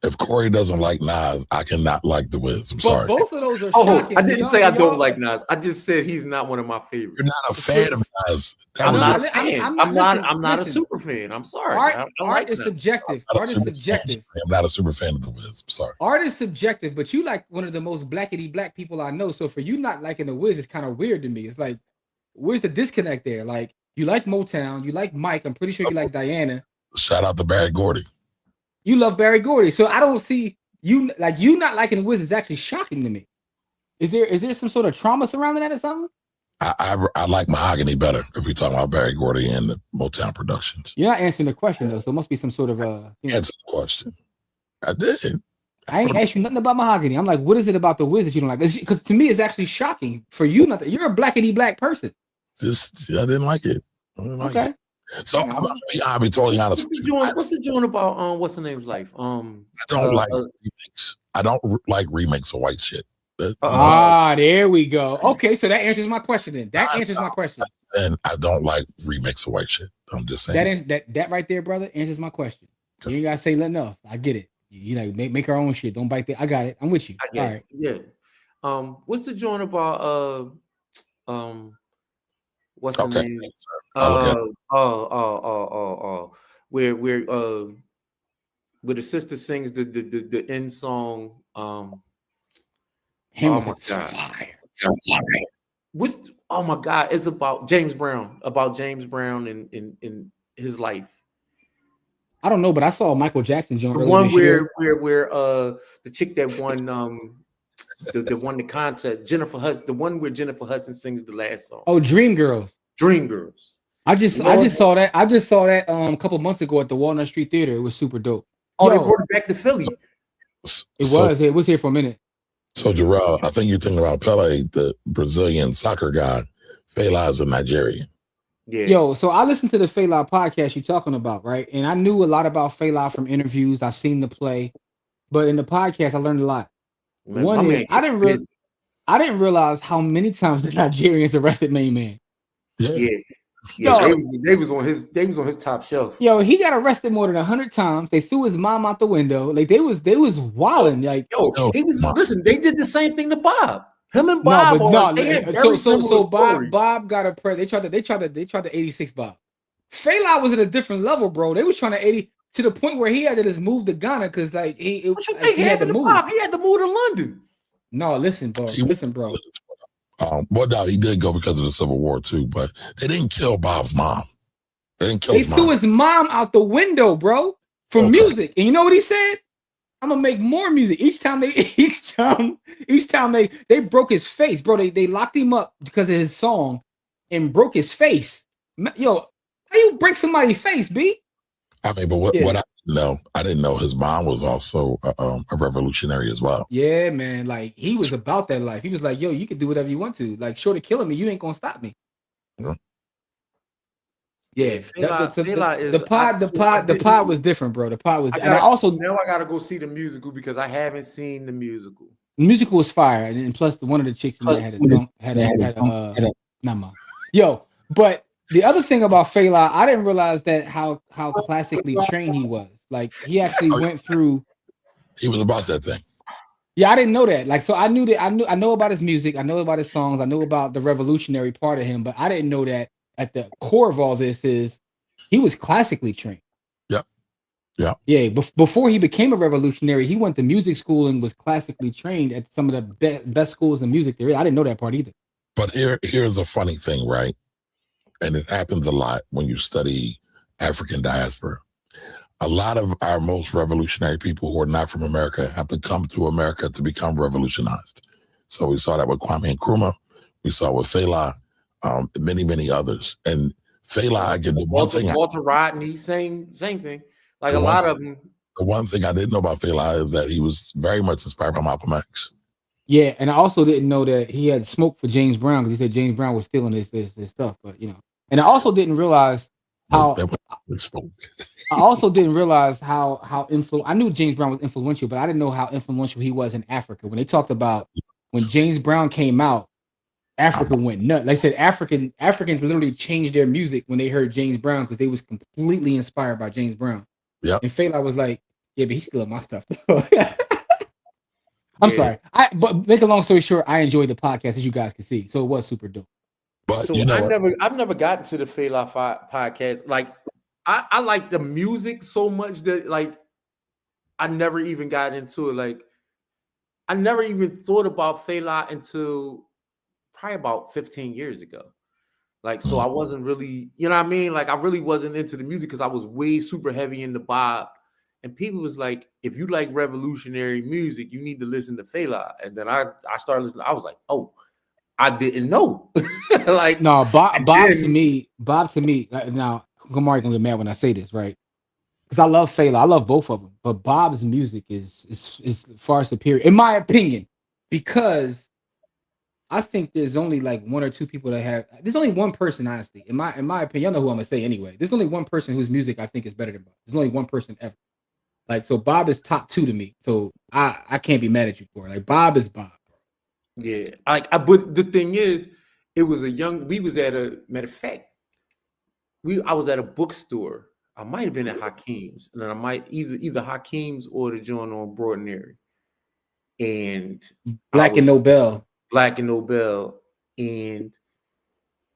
If Corey doesn't like Nas, I cannot like the Wiz. I'm But sorry. both of those are shocking. I didn't say I don't like Nas. I just said he's not one of my favorites. You're not a fan of Nas. I'm not a fan. I'm not a super fan. I'm sorry. Art is subjective. Art is subjective. I'm not a super fan of the Wiz. I'm sorry. Art is subjective, but you like one of the most blackety black people I know. So for you not liking the Wiz is kind of weird to me. It's like, where's the disconnect there? Like, you like Motown, you like Mike. I'm pretty sure you like Diana. Shout out to Barry Gordy. You love Barry Gordy, so I don't see you not liking the Wiz is actually shocking to me. Is there some sort of trauma surrounding that or something? I like Mahogany better if we're talking about Barry Gordy and the Motown productions. You're not answering the question though, so it must be some sort of Answer the question. I did. I ain't asked you nothing about Mahogany. I'm like, what is it about the Wiz that you don't like? Because to me, it's actually shocking for you. You're a blackety black person. I didn't like it. Okay. It. So I'll be totally honest. What's the joint about what's the name's life? I don't like remakes. I don't like remakes of white shit. There we go. Okay, so that answers my question then. That answers my question. And I don't like remakes of white shit. I'm just saying. That right there, brother, answers my question. Okay. You ain't gotta say nothing else. I get it. You know, make our own shit. Don't bite that. I got it. I'm with you. All right. Yeah. What's the joint about what's the name? Where the sister sings the end song. Fire. Oh my God! It's about James Brown. About James Brown in his life. I don't know, but I saw Michael Jackson joint. The one where the chick that won the won the contest, Jennifer Hudson. The one where Jennifer Hudson sings the last song. Oh, Dreamgirls. I just saw that. I just saw that a couple months ago at the Walnut Street Theater. It was super dope. Oh, they brought it back to Philly. It was here for a minute. So, Jarrell, I think you're thinking about Pele, the Brazilian soccer god. Fela is a Nigerian. Yeah. Yo, so I listened to the Fela podcast you're talking about, right? And I knew a lot about Fela from interviews. I've seen the play, but in the podcast, I learned a lot. One is I didn't realize how many times the Nigerians arrested Main Man. Yeah. They was on his top shelf. Yo, he got arrested more than 100 times. They threw his mom out the window. Like they was wilding. Like listen. They did the same thing to Bob. Him and Bob. Bob got a prayer. They tried to 86 Bob. Fela was at a different level, bro. They was trying to 80 to the point where he had to just move to Ghana because like he had to move. Bob? He had to move to London. No, listen, bro. Well, no, he did go because of the Civil War too, but they didn't kill Bob's mom. They threw his mom out the window, bro, for music. And you know what he said? I'm gonna make more music. Each time they broke his face, bro. They locked him up because of his song and broke his face. Yo, how you break somebody's face, B? I mean, but what I didn't know his mom was also a revolutionary as well. Yeah, man. Like he was about that life. He was like, yo, you can do whatever you want to. Like, short of killing me, you ain't gonna stop me. Yeah, the pod was different, bro. The pod was. Now I gotta go see the musical because I haven't seen the musical. The musical was fire, and plus one of the chicks in there had a number. Yo, but the other thing about Fela, I didn't realize that how classically trained he was. Like he actually went through. He was about that thing. Yeah, I didn't know that. Like, so I know about his music, I know about his songs, I know about the revolutionary part of him, but I didn't know that at the core of all this is he was classically trained. Yeah. Before he became a revolutionary, he went to music school and was classically trained at some of the best schools in music there is. I didn't know that part either. But here's a funny thing, right? And it happens a lot when you study African diaspora. A lot of our most revolutionary people who are not from America have to come to America to become revolutionized. So we saw that with Kwame Nkrumah. We saw with Fela, many, many others. And Fela, again, the one thing Walter Rodney, same thing. Like a lot of them. The one thing I didn't know about Fela is that he was very much inspired by Malcolm X. Yeah, and I also didn't know that he had smoke for James Brown because he said James Brown was stealing his stuff. But you know, and I also didn't realize how We spoke. I also didn't realize how I knew James Brown was influential, but I didn't know how influential he was in Africa. When they talked about when James Brown came out, Africa went nuts. Like I said, Africans literally changed their music when they heard James Brown because they was completely inspired by James Brown. Yeah. And Fela was like, "Yeah, but he's still my stuff." I'm sorry. But make a long story short, I enjoyed the podcast as you guys can see, so it was super dope. But So you know, I've never gotten to the Fela podcast. Like I like the music so much that like I never even got into it. Like I never even thought about Fela until probably about 15 years ago. Like, so I wasn't really, you know what I mean? Like, I really wasn't into the music because I was way super heavy into Bob. And people was like, if you like revolutionary music, you need to listen to Fela. And then I started listening. I was like, oh, I didn't know. Like, no, Bob to me, now Gamari gonna get mad when I say this, right? Because I love Fela, I love both of them, but Bob's music is far superior, in my opinion, because I think there's only like one or two people that have. There's only one person, honestly, in my opinion. Y'all know who I'm gonna say anyway. There's only one person whose music I think is better than Bob. There's only one person ever. Like, so Bob is top 2 to me. So I can't be mad at you for it. Like, Bob is Bob. Yeah, but the thing is, we was at a matter of fact, I was at a bookstore. I might have been at Hakeem's, and then I might either Hakeem's or the joint on Broadnary. And Black and Nobel, and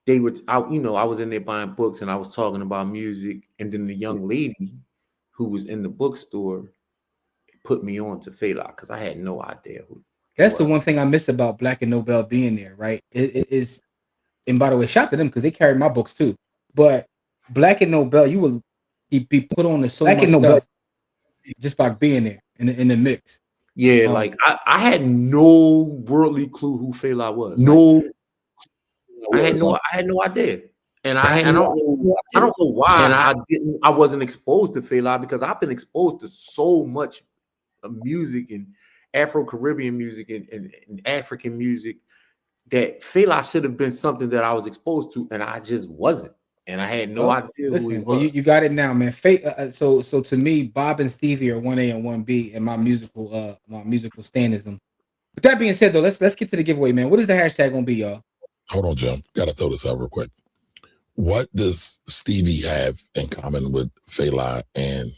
they were out. You know, I was in there buying books, and I was talking about music, and then the young lady who was in the bookstore put me on to Fela because I had no idea who. That's the one thing I missed about Black and Nobel being there, right? It is, and by the way, shout to them because they carried my books too. But Black and Nobel, you will be put on to so much stuff just by being there in the mix. Yeah, like I had no worldly clue who Fela was. I had no idea. And I don't know why I wasn't exposed to Fela, because I've been exposed to so much music and Afro-Caribbean music and African music that Fela should have been something that I was exposed to, and I just wasn't. And I had no idea who he was. Well, you got it now, man. So to me, Bob and Stevie are 1A and 1B in my musical standism. With that being said, though, let's get to the giveaway, man. What is the hashtag gonna be, y'all? Hold on, Jim. Gotta throw this out real quick. What does Stevie have in common with Fela and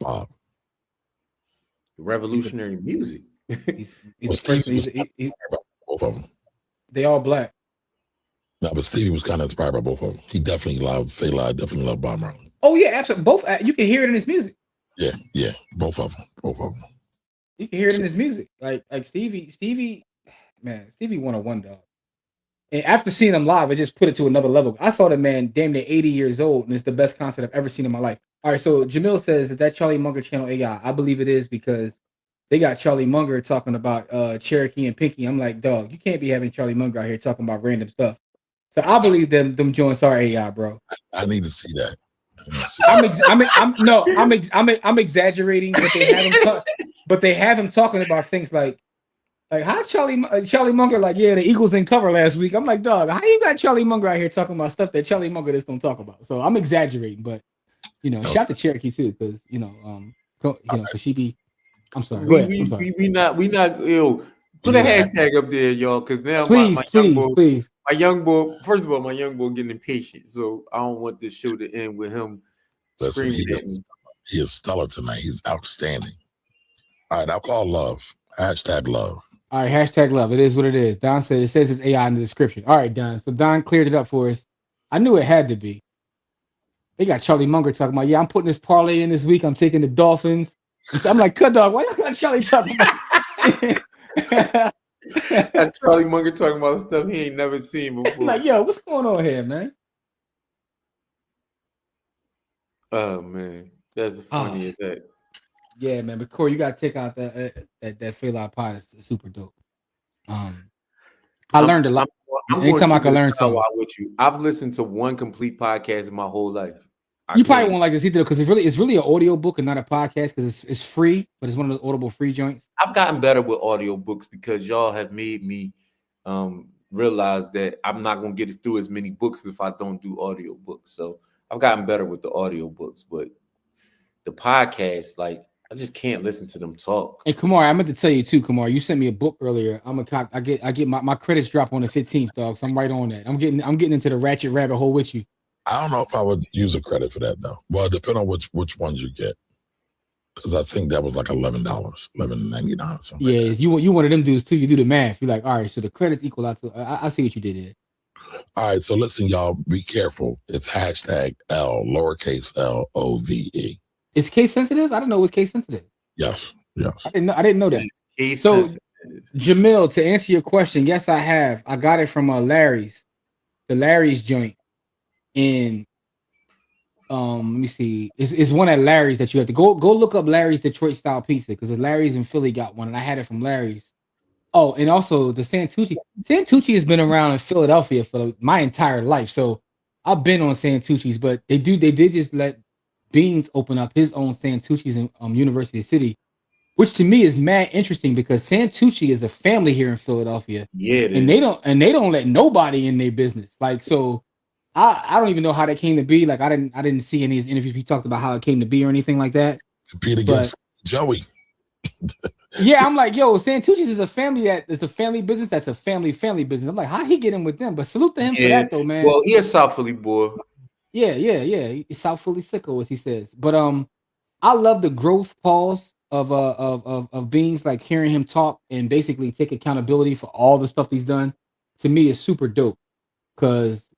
Bob? Revolutionary music. Both of them. They all black. No, but Stevie was kind of inspired by both of them. He definitely loved Fela. Definitely loved Bob Marley. Oh yeah, absolutely. Both. You can hear it in his music. Yeah, both of them. You can hear it in his music. Like Stevie, man, Stevie 101, dog. And after seeing him live, I just put it to another level. I saw the man damn near 80 years old, and it's the best concert I've ever seen in my life. All right, so Jamil says that Charlie Munger channel AI. I believe it is because they got Charlie Munger talking about Cherokee and Pinky. I'm like, dog, you can't be having Charlie Munger out here talking about random stuff. So I believe them joints are AI, bro. I need to see that. I'm exaggerating, but they have him talking about things like how Charlie Munger, like, yeah, the Eagles didn't cover last week. I'm like, dog, how you got Charlie Munger out here talking about stuff that Charlie Munger just don't talk about? So I'm exaggerating, but shout to Cherokee too, because because she be. I'm sorry. We not put a hashtag up there, y'all, because now please. My young boy, first of all, my young boy getting impatient, so I don't want this show to end with him screaming at me. He is stellar tonight. He's outstanding. All right, I'll call love. Hashtag love. All right, hashtag love. It is what it is. Don said it says it's AI in the description. All right, Don. So Don cleared it up for us. I knew it had to be. They got Charlie Munger talking about, yeah, I'm putting this parlay in this week. I'm taking the Dolphins. I'm like, cut dog, why you got Charlie talking about? Got Charlie Munger talking about stuff he ain't never seen before. Like, yo, what's going on here, man? Oh man, that's funny as that. Yeah, man. But Corey, you gotta take out that Fela pod. It's super dope. I learned a lot. Anytime I can learn something. With you, I've listened to one complete podcast in my whole life. You probably won't like this either because it's really an audio book and not a podcast because it's free, but it's one of the Audible free joints. I've gotten better with audio books because y'all have made me realize that I'm not gonna get through as many books if I don't do audio books. So I've gotten better with the audiobooks, but the podcast, like I just can't listen to them talk. Hey, Kamar, I meant to tell you too, Kamar. You sent me a book earlier. I get my credits drop on the 15th, dog. So I'm right on that. I'm getting into the ratchet rabbit hole with you. I don't know if I would use a credit for that though. Well, depending on which ones you get, because I think that was like $11.99 something. Yeah, like you one of them dudes too. You do the math. You're like, all right, so the credits equal out to. I see what you did there. All right, so listen, y'all, be careful. It's hashtag L, lowercase LOVE. Is case sensitive? I don't know. It was case sensitive. Yes. I didn't know that. Case So, sensitive. Jamil, to answer your question, yes, I have. I got it from Larry's, the Larry's joint. In let me see. It's one at Larry's that you have to go look up Larry's Detroit style pizza because Larry's in Philly got one and I had it from Larry's. Oh, and also the Santucci. Santucci has been around in Philadelphia for my entire life, so I've been on Santucci's. But they did just let Beans open up his own Santucci's in University City, which to me is mad interesting because Santucci is a family here in Philadelphia. Yeah, and they don't let nobody in their business. Like so. I don't even know how that came to be. Like I didn't see any of his interviews. He talked about how it came to be or anything like that. Compete against Joey. Yeah, I'm like, yo, Santucci's is a family business. That's a family business. I'm like, how he get in with them? But salute to him for that though, man. Well, he a South Philly boy. Yeah. He's South Philly sicko, as he says. But I love the growth pause of Beans, like hearing him talk and basically take accountability for all the stuff he's done. To me, is super dope because.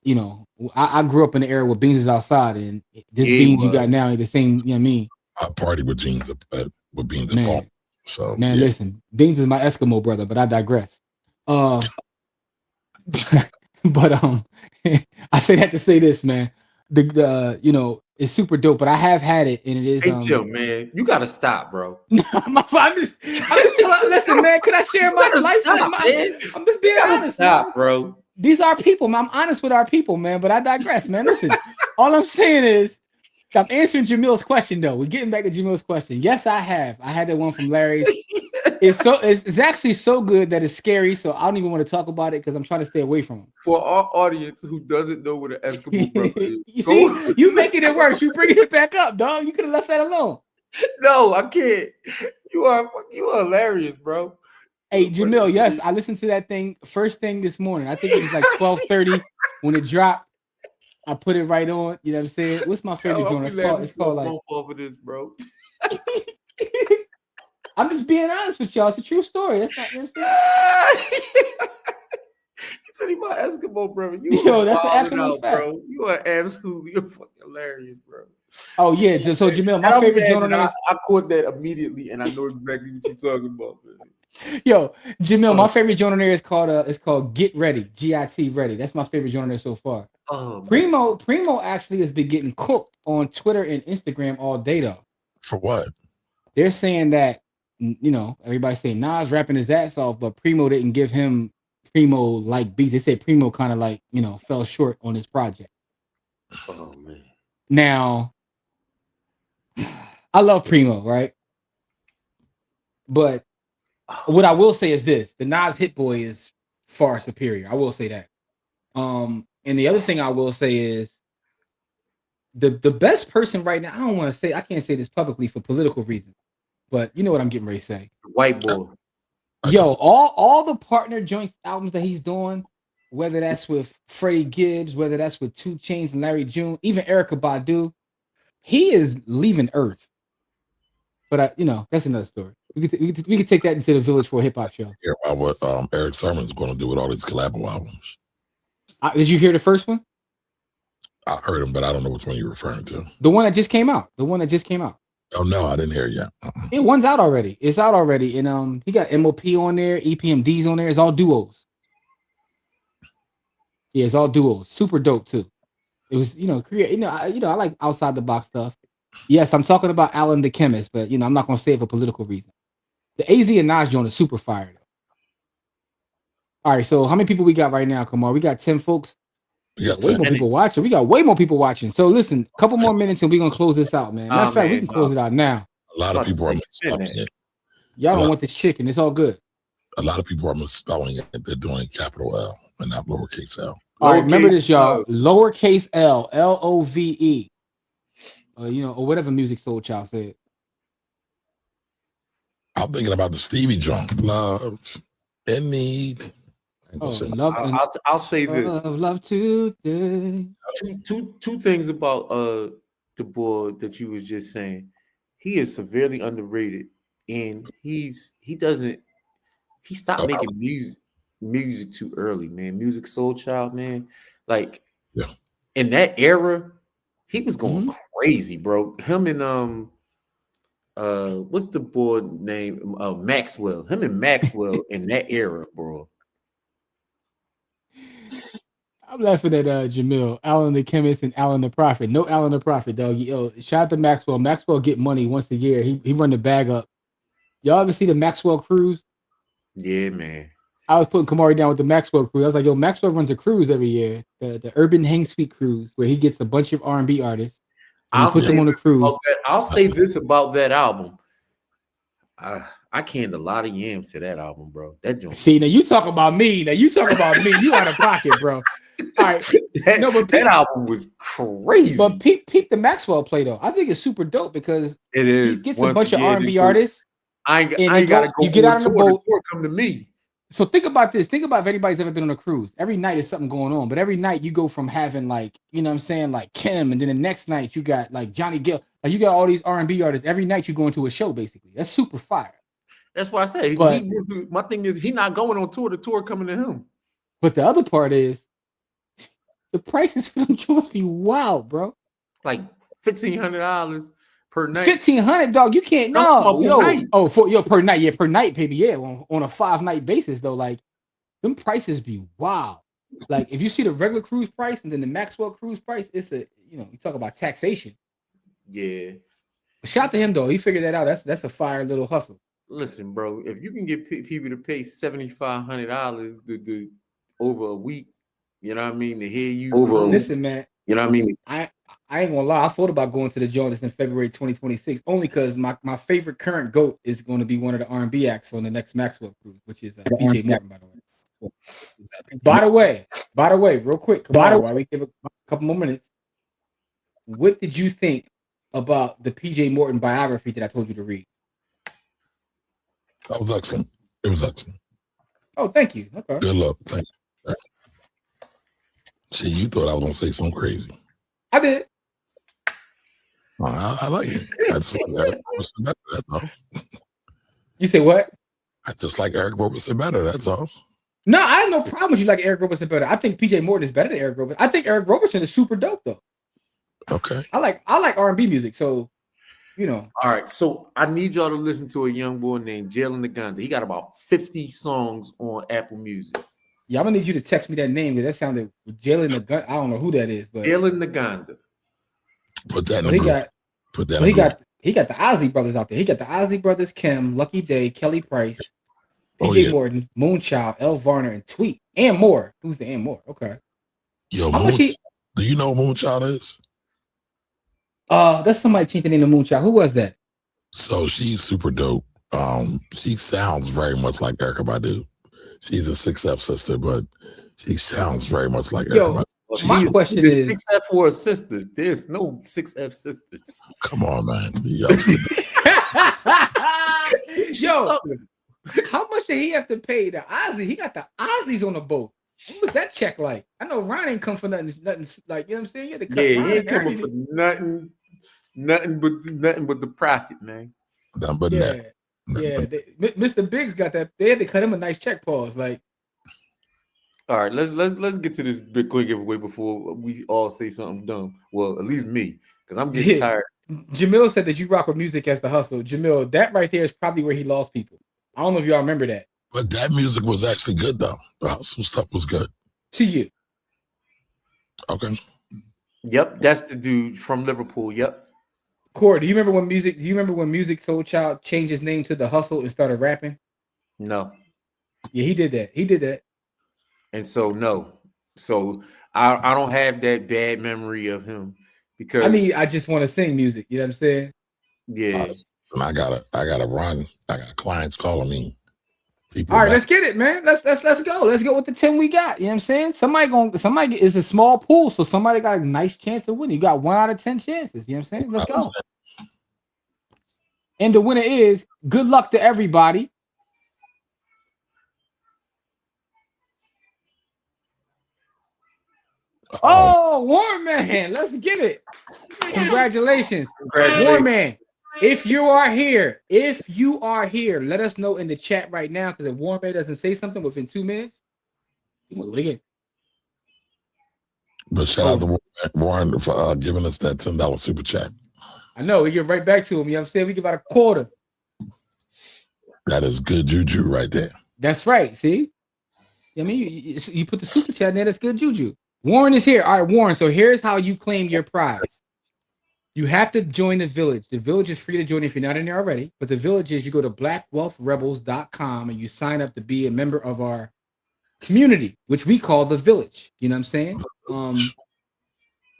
You know, I grew up in the era where Beans is outside, and this Beans you got now ain't the same. You know what I mean? I party with Beans at home. So man, listen, Beans is my Eskimo brother, but I digress. But I say that to say this, man. The you know, it's super dope, but I have had it, and it is. Hey, Jim, man, you gotta stop, bro. I'm just listen, man. Can I share my life? I'm just being honest. Stop, man. Bro. These are people, man. I'm honest with our people, man. But I digress, man. Listen, all I'm saying is, I'm answering Jamil's question, though. We're getting back to Jamil's question. Yes, I have. I had that one from Larry's. It's actually so good that it's scary. So I don't even want to talk about it because I'm trying to stay away from him. For our audience who doesn't know what an Eskimo brother is, you see, you making it worse. You bringing it back up, dog. You could have left that alone. No, I can't. You are hilarious, bro. Hey, Jamil, yes, I listened to that thing first thing this morning. I think it was like 12:30 when it dropped. I put it right on. You know what I'm saying? What's my favorite joint? It's called like. Over this, bro. I'm just being honest with y'all. It's a true story. That's not. You said he my Eskimo, bro. Yo, that's an absolute fact. Bro. You are absolutely fucking hilarious, bro. Oh yeah, so Jamil, my favorite joint on there. I caught that immediately, and I know exactly what you're talking about, man. Yo, Jamil, my favorite joint on there is called Get Ready, GIT Ready. That's my favorite joint on there so far. Oh, Primo actually has been getting cooked on Twitter and Instagram all day though. For what? They're saying that, you know, everybody's saying Nas rapping his ass off, but Primo didn't give him Primo like beats. They said Primo kind of like, you know, fell short on his project. Oh man. Now, I love Primo, right? But what I will say is this: the Nas Hit Boy is far superior. I will say that. And the other thing I will say is the best person right now. I can't say this publicly for political reasons, but you know what I'm getting ready to say. White boy. Yo, all the partner joints albums that he's doing, whether that's with Freddie Gibbs, whether that's with 2 Chainz and Larry June, even Erykah Badu, he is leaving Earth. But you know, that's another story. We could take that into the village for a hip hop show. Yeah, about what Eric Sermon's going to do with all these collabo albums. Did you hear the first one? I heard him, but I don't know which one you're referring to. The one that just came out. Oh no, I didn't hear it yet. One's out already. It's out already, and he got MOP on there, EPMDs on there. It's all duos. Yeah, it's all duos. Super dope too. It was, you know, I like outside the box stuff. Yes, I'm talking about Alan the Chemist, but you know, I'm not gonna say it for political reasons. The AZ and Nas joint is super fire though. All right, so how many people we got right now, Kamar? We got 10 folks. We got way more people watching. We got way more people watching. So listen, a couple more minutes and we're gonna close this out, man. Matter of fact, we can close it out now. A lot of people are misspelling it. Y'all don't want this chicken. It's all good. A lot of people are misspelling it. They're doing capital L and not lowercase L. All right, remember Lowercase this, y'all. love. Lowercase L, Love. Or whatever Music Soul Child said. I'm thinking about the Stevie joint. Love and need. I ain't gonna say Love and I'll say this. love today. Two things about the boy that you was just saying. He is severely underrated, and he stopped making music too early, man. Music Soul Child, man. Like Yeah. in that era, he was going crazy, bro. Him and what's the boy name? Maxwell. Him and Maxwell in that era, bro. I'm laughing at Jamil, Alan the Chemist, and Alan the Prophet. No Alan the Prophet, dog. Yo, shout out to Maxwell. Maxwell get money once a year. He run the bag up. Y'all ever see the Maxwell cruise? Yeah, man. I was putting Kamari down with the Maxwell cruise. I was like, yo, Maxwell runs a cruise every year, the Urban Hang Suite cruise, where he gets a bunch of R&B artists and he puts them on a cruise. I'll say this about that album. I canned a lot of yams to that album, bro. That joint. See, now you talk about me. You out of pocket, bro. All right. That album was crazy. But peep the Maxwell play though. I think it's super dope because it is. He gets a bunch of R&B artists. I ain't gotta go. You get out on the boat. Come to me. So think about this. Think about if anybody's ever been on a cruise. Every night is something going on, but every night you go from having like, you know what I'm saying, like Kim, and then the next night you got like Johnny Gill. Like you got all these R&B artists. Every night you go into a show, basically. That's super fire. That's why I say. My thing is, he not going on tour. The tour coming to him. But the other part is, the prices for them joints be wild, bro. Like $1,500 per night. $1,500, dog. You can't per night. Yeah, per night, baby. Yeah, on a 5-night basis though. Like them prices be wild. Like if you see the regular cruise price and then the Maxwell cruise price, it's you talk about taxation. Yeah. Shout out to him though. He figured that out. That's a fire little hustle. Listen, bro. If you can get people to pay $7,500 over a week, you know what I mean, to hear you. Listen, man. You know what I mean. I ain't gonna lie. I thought about going to the Jonas in February 2026 only because my favorite current GOAT is going to be one of the R&B acts on the next Maxwell cruise, which is PJ Morton, by the way. By the way, real quick, while we give a couple more minutes, what did you think about the PJ Morton biography that I told you to read? That was excellent. It was excellent. Oh, thank you. Okay. Good luck. Thank you. See, you thought I was gonna say something crazy. I did. I like it. I just like Eric Roberson better. That's all. You say what? I just like Eric Roberson better. That's all. No, I have no problem with you like Eric Roberson better. I think PJ Morton is better than Eric Roberson. I think Eric Roberson is super dope though. Okay. I like R&B music, so All right, so I need y'all to listen to a young boy named Jalen Naganda. He got about 50 songs on Apple Music. Yeah, I'm gonna need you to text me that name because that sounded Jalen Naganda. I don't know who that is, but Jalen Naganda. Put that in the group. Put that in the group. He got the Ozzy brothers out there. He got the Ozzy brothers, Kim, Lucky Day, Kelly Price, PJ Morton, Moonchild, L. Varner, and Tweet, and more. Who's the and more? Okay. Yo, do you know who Moonchild is? That's somebody changed the name of Moonchild. Who was that? So she's super dope. She sounds very much like Erykah Badu. She's a 6F sister, but she sounds very much like Erykah Badu. My question is 6F for a sister. There's no 6F sisters. Come on, man. Yo, how much did he have to pay the Ozzy? He got the Ozzy's on the boat. What was that check like? I know Ron ain't come for nothing like, you know what I'm saying? He had to cut he ain't coming for nothing but the profit, man. Nothing but that. Yeah, Mr. Biggs got that. They had to cut him a nice check pause. Like, all right, let's get to this Bitcoin giveaway before we all say something dumb. Well, at least me, because I'm getting tired. Jamil said that you rock with music as the hustle. Jamil, that right there is probably where he lost people. I don't know if y'all remember that. But that music was actually good though. The hustle stuff was good. To you. Okay. Yep, that's the dude from Liverpool. Yep. Corey, do you remember when Music Soul Child changed his name to The Hustle and started rapping? No. Yeah, he did that. And so no. So I don't have that bad memory of him because I just want to sing music, you know what I'm saying? Yeah. I gotta run. I got clients calling me. All right, let's get it, man. Let's go. Let's go with the 10 we got. You know what I'm saying? Somebody is a small pool, so somebody got a nice chance of winning. You got 1 out of 10 chances. You know what I'm saying? Let's go. And the winner is good luck to everybody. Oh, Warren Man, let's get it. Congratulations. Warren Man. If you are here, let us know in the chat right now, because if Warren Man doesn't say something within 2 minutes, we'll do it again. But shout out to Warren for giving us that $10 super chat. I know, we get right back to him. You know what I'm saying? We give about a quarter. That is good juju right there. That's right. See? I mean, you put the super chat in there, that's good juju. Warren is here. All right, Warren. So here's how you claim your prize. You have to join the village. The village is free to join if you're not in there already. But the village is you go to blackwealthrebels.com and you sign up to be a member of our community, which we call the village. You know what I'm saying?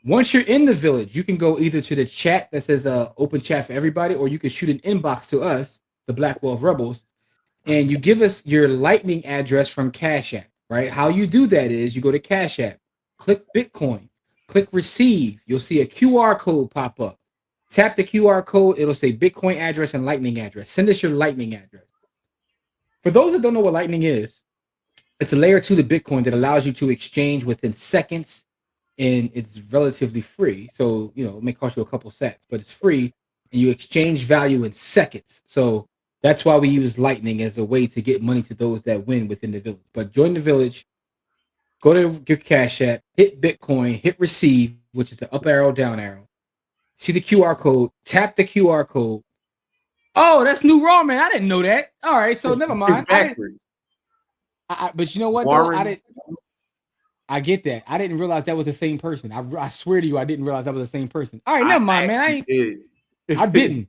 Once you're in the village, you can go either to the chat that says open chat for everybody, or you can shoot an inbox to us, the Black Wealth Rebels, and you give us your Lightning address from Cash App, right? How you do that is you go to Cash App, click Bitcoin, click receive. You'll see a QR code pop up. Tap the QR code. It'll say Bitcoin address and Lightning address. Send us your Lightning address. For those that don't know what Lightning is, it's a layer 2 to Bitcoin that allows you to exchange within seconds, and it's relatively free. So, you know, it may cost you a couple cents, but it's free, and you exchange value in seconds. So that's why we use Lightning as a way to get money to those that win within the village. But join the village. Go to your Cash App, hit Bitcoin, hit receive, which is the up arrow, down arrow. See the QR code, tap the QR code. Oh, that's new raw, man. I didn't know that. All right, so never mind. But you know what, though? I get that. I didn't realize that was the same person. I swear to you, I didn't realize that was the same person. All right, never mind, man. I didn't.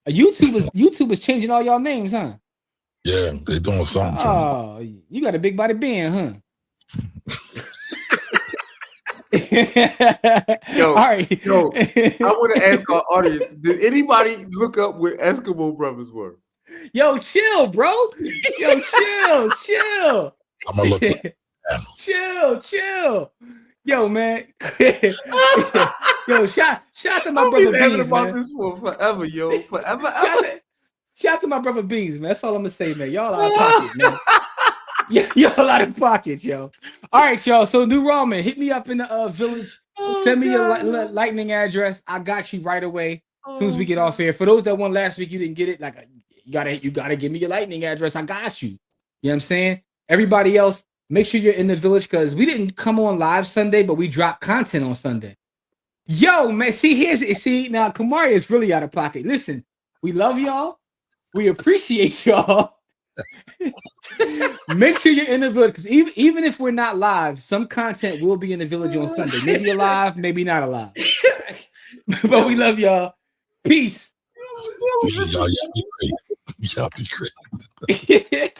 YouTube is changing all y'all names, huh? Yeah, they doing something. Oh, you got a big body being, huh? All right. I want to ask our audience: did anybody look up where Eskimo brothers were? Yo, chill, bro. Yo, chill. I'm gonna look. Chill. Yo, man. Yo, shout to my brother Beans, about man. this for forever, yo, forever. Shout to my brother Beans, man. That's all I'm gonna say, man. Y'all out of pocket, man. Y'all out of pocket, yo. All right, y'all. So, New Ramen, hit me up in the village. Send me your Lightning address. I got you right away. As soon as we get off here. For those that won last week, you didn't get it. Like, you gotta give me your Lightning address. I got you. You know what I'm saying? Everybody else, make sure you're in the village, because we didn't come on live Sunday, but we dropped content on Sunday. Yo, man, see now Kamari is really out of pocket. Listen, we love y'all. We appreciate y'all. Make sure you're in the village, because even if we're not live, some content will be in the village on Sunday. Maybe alive, maybe not alive. But we love y'all. Peace. Y'all be great.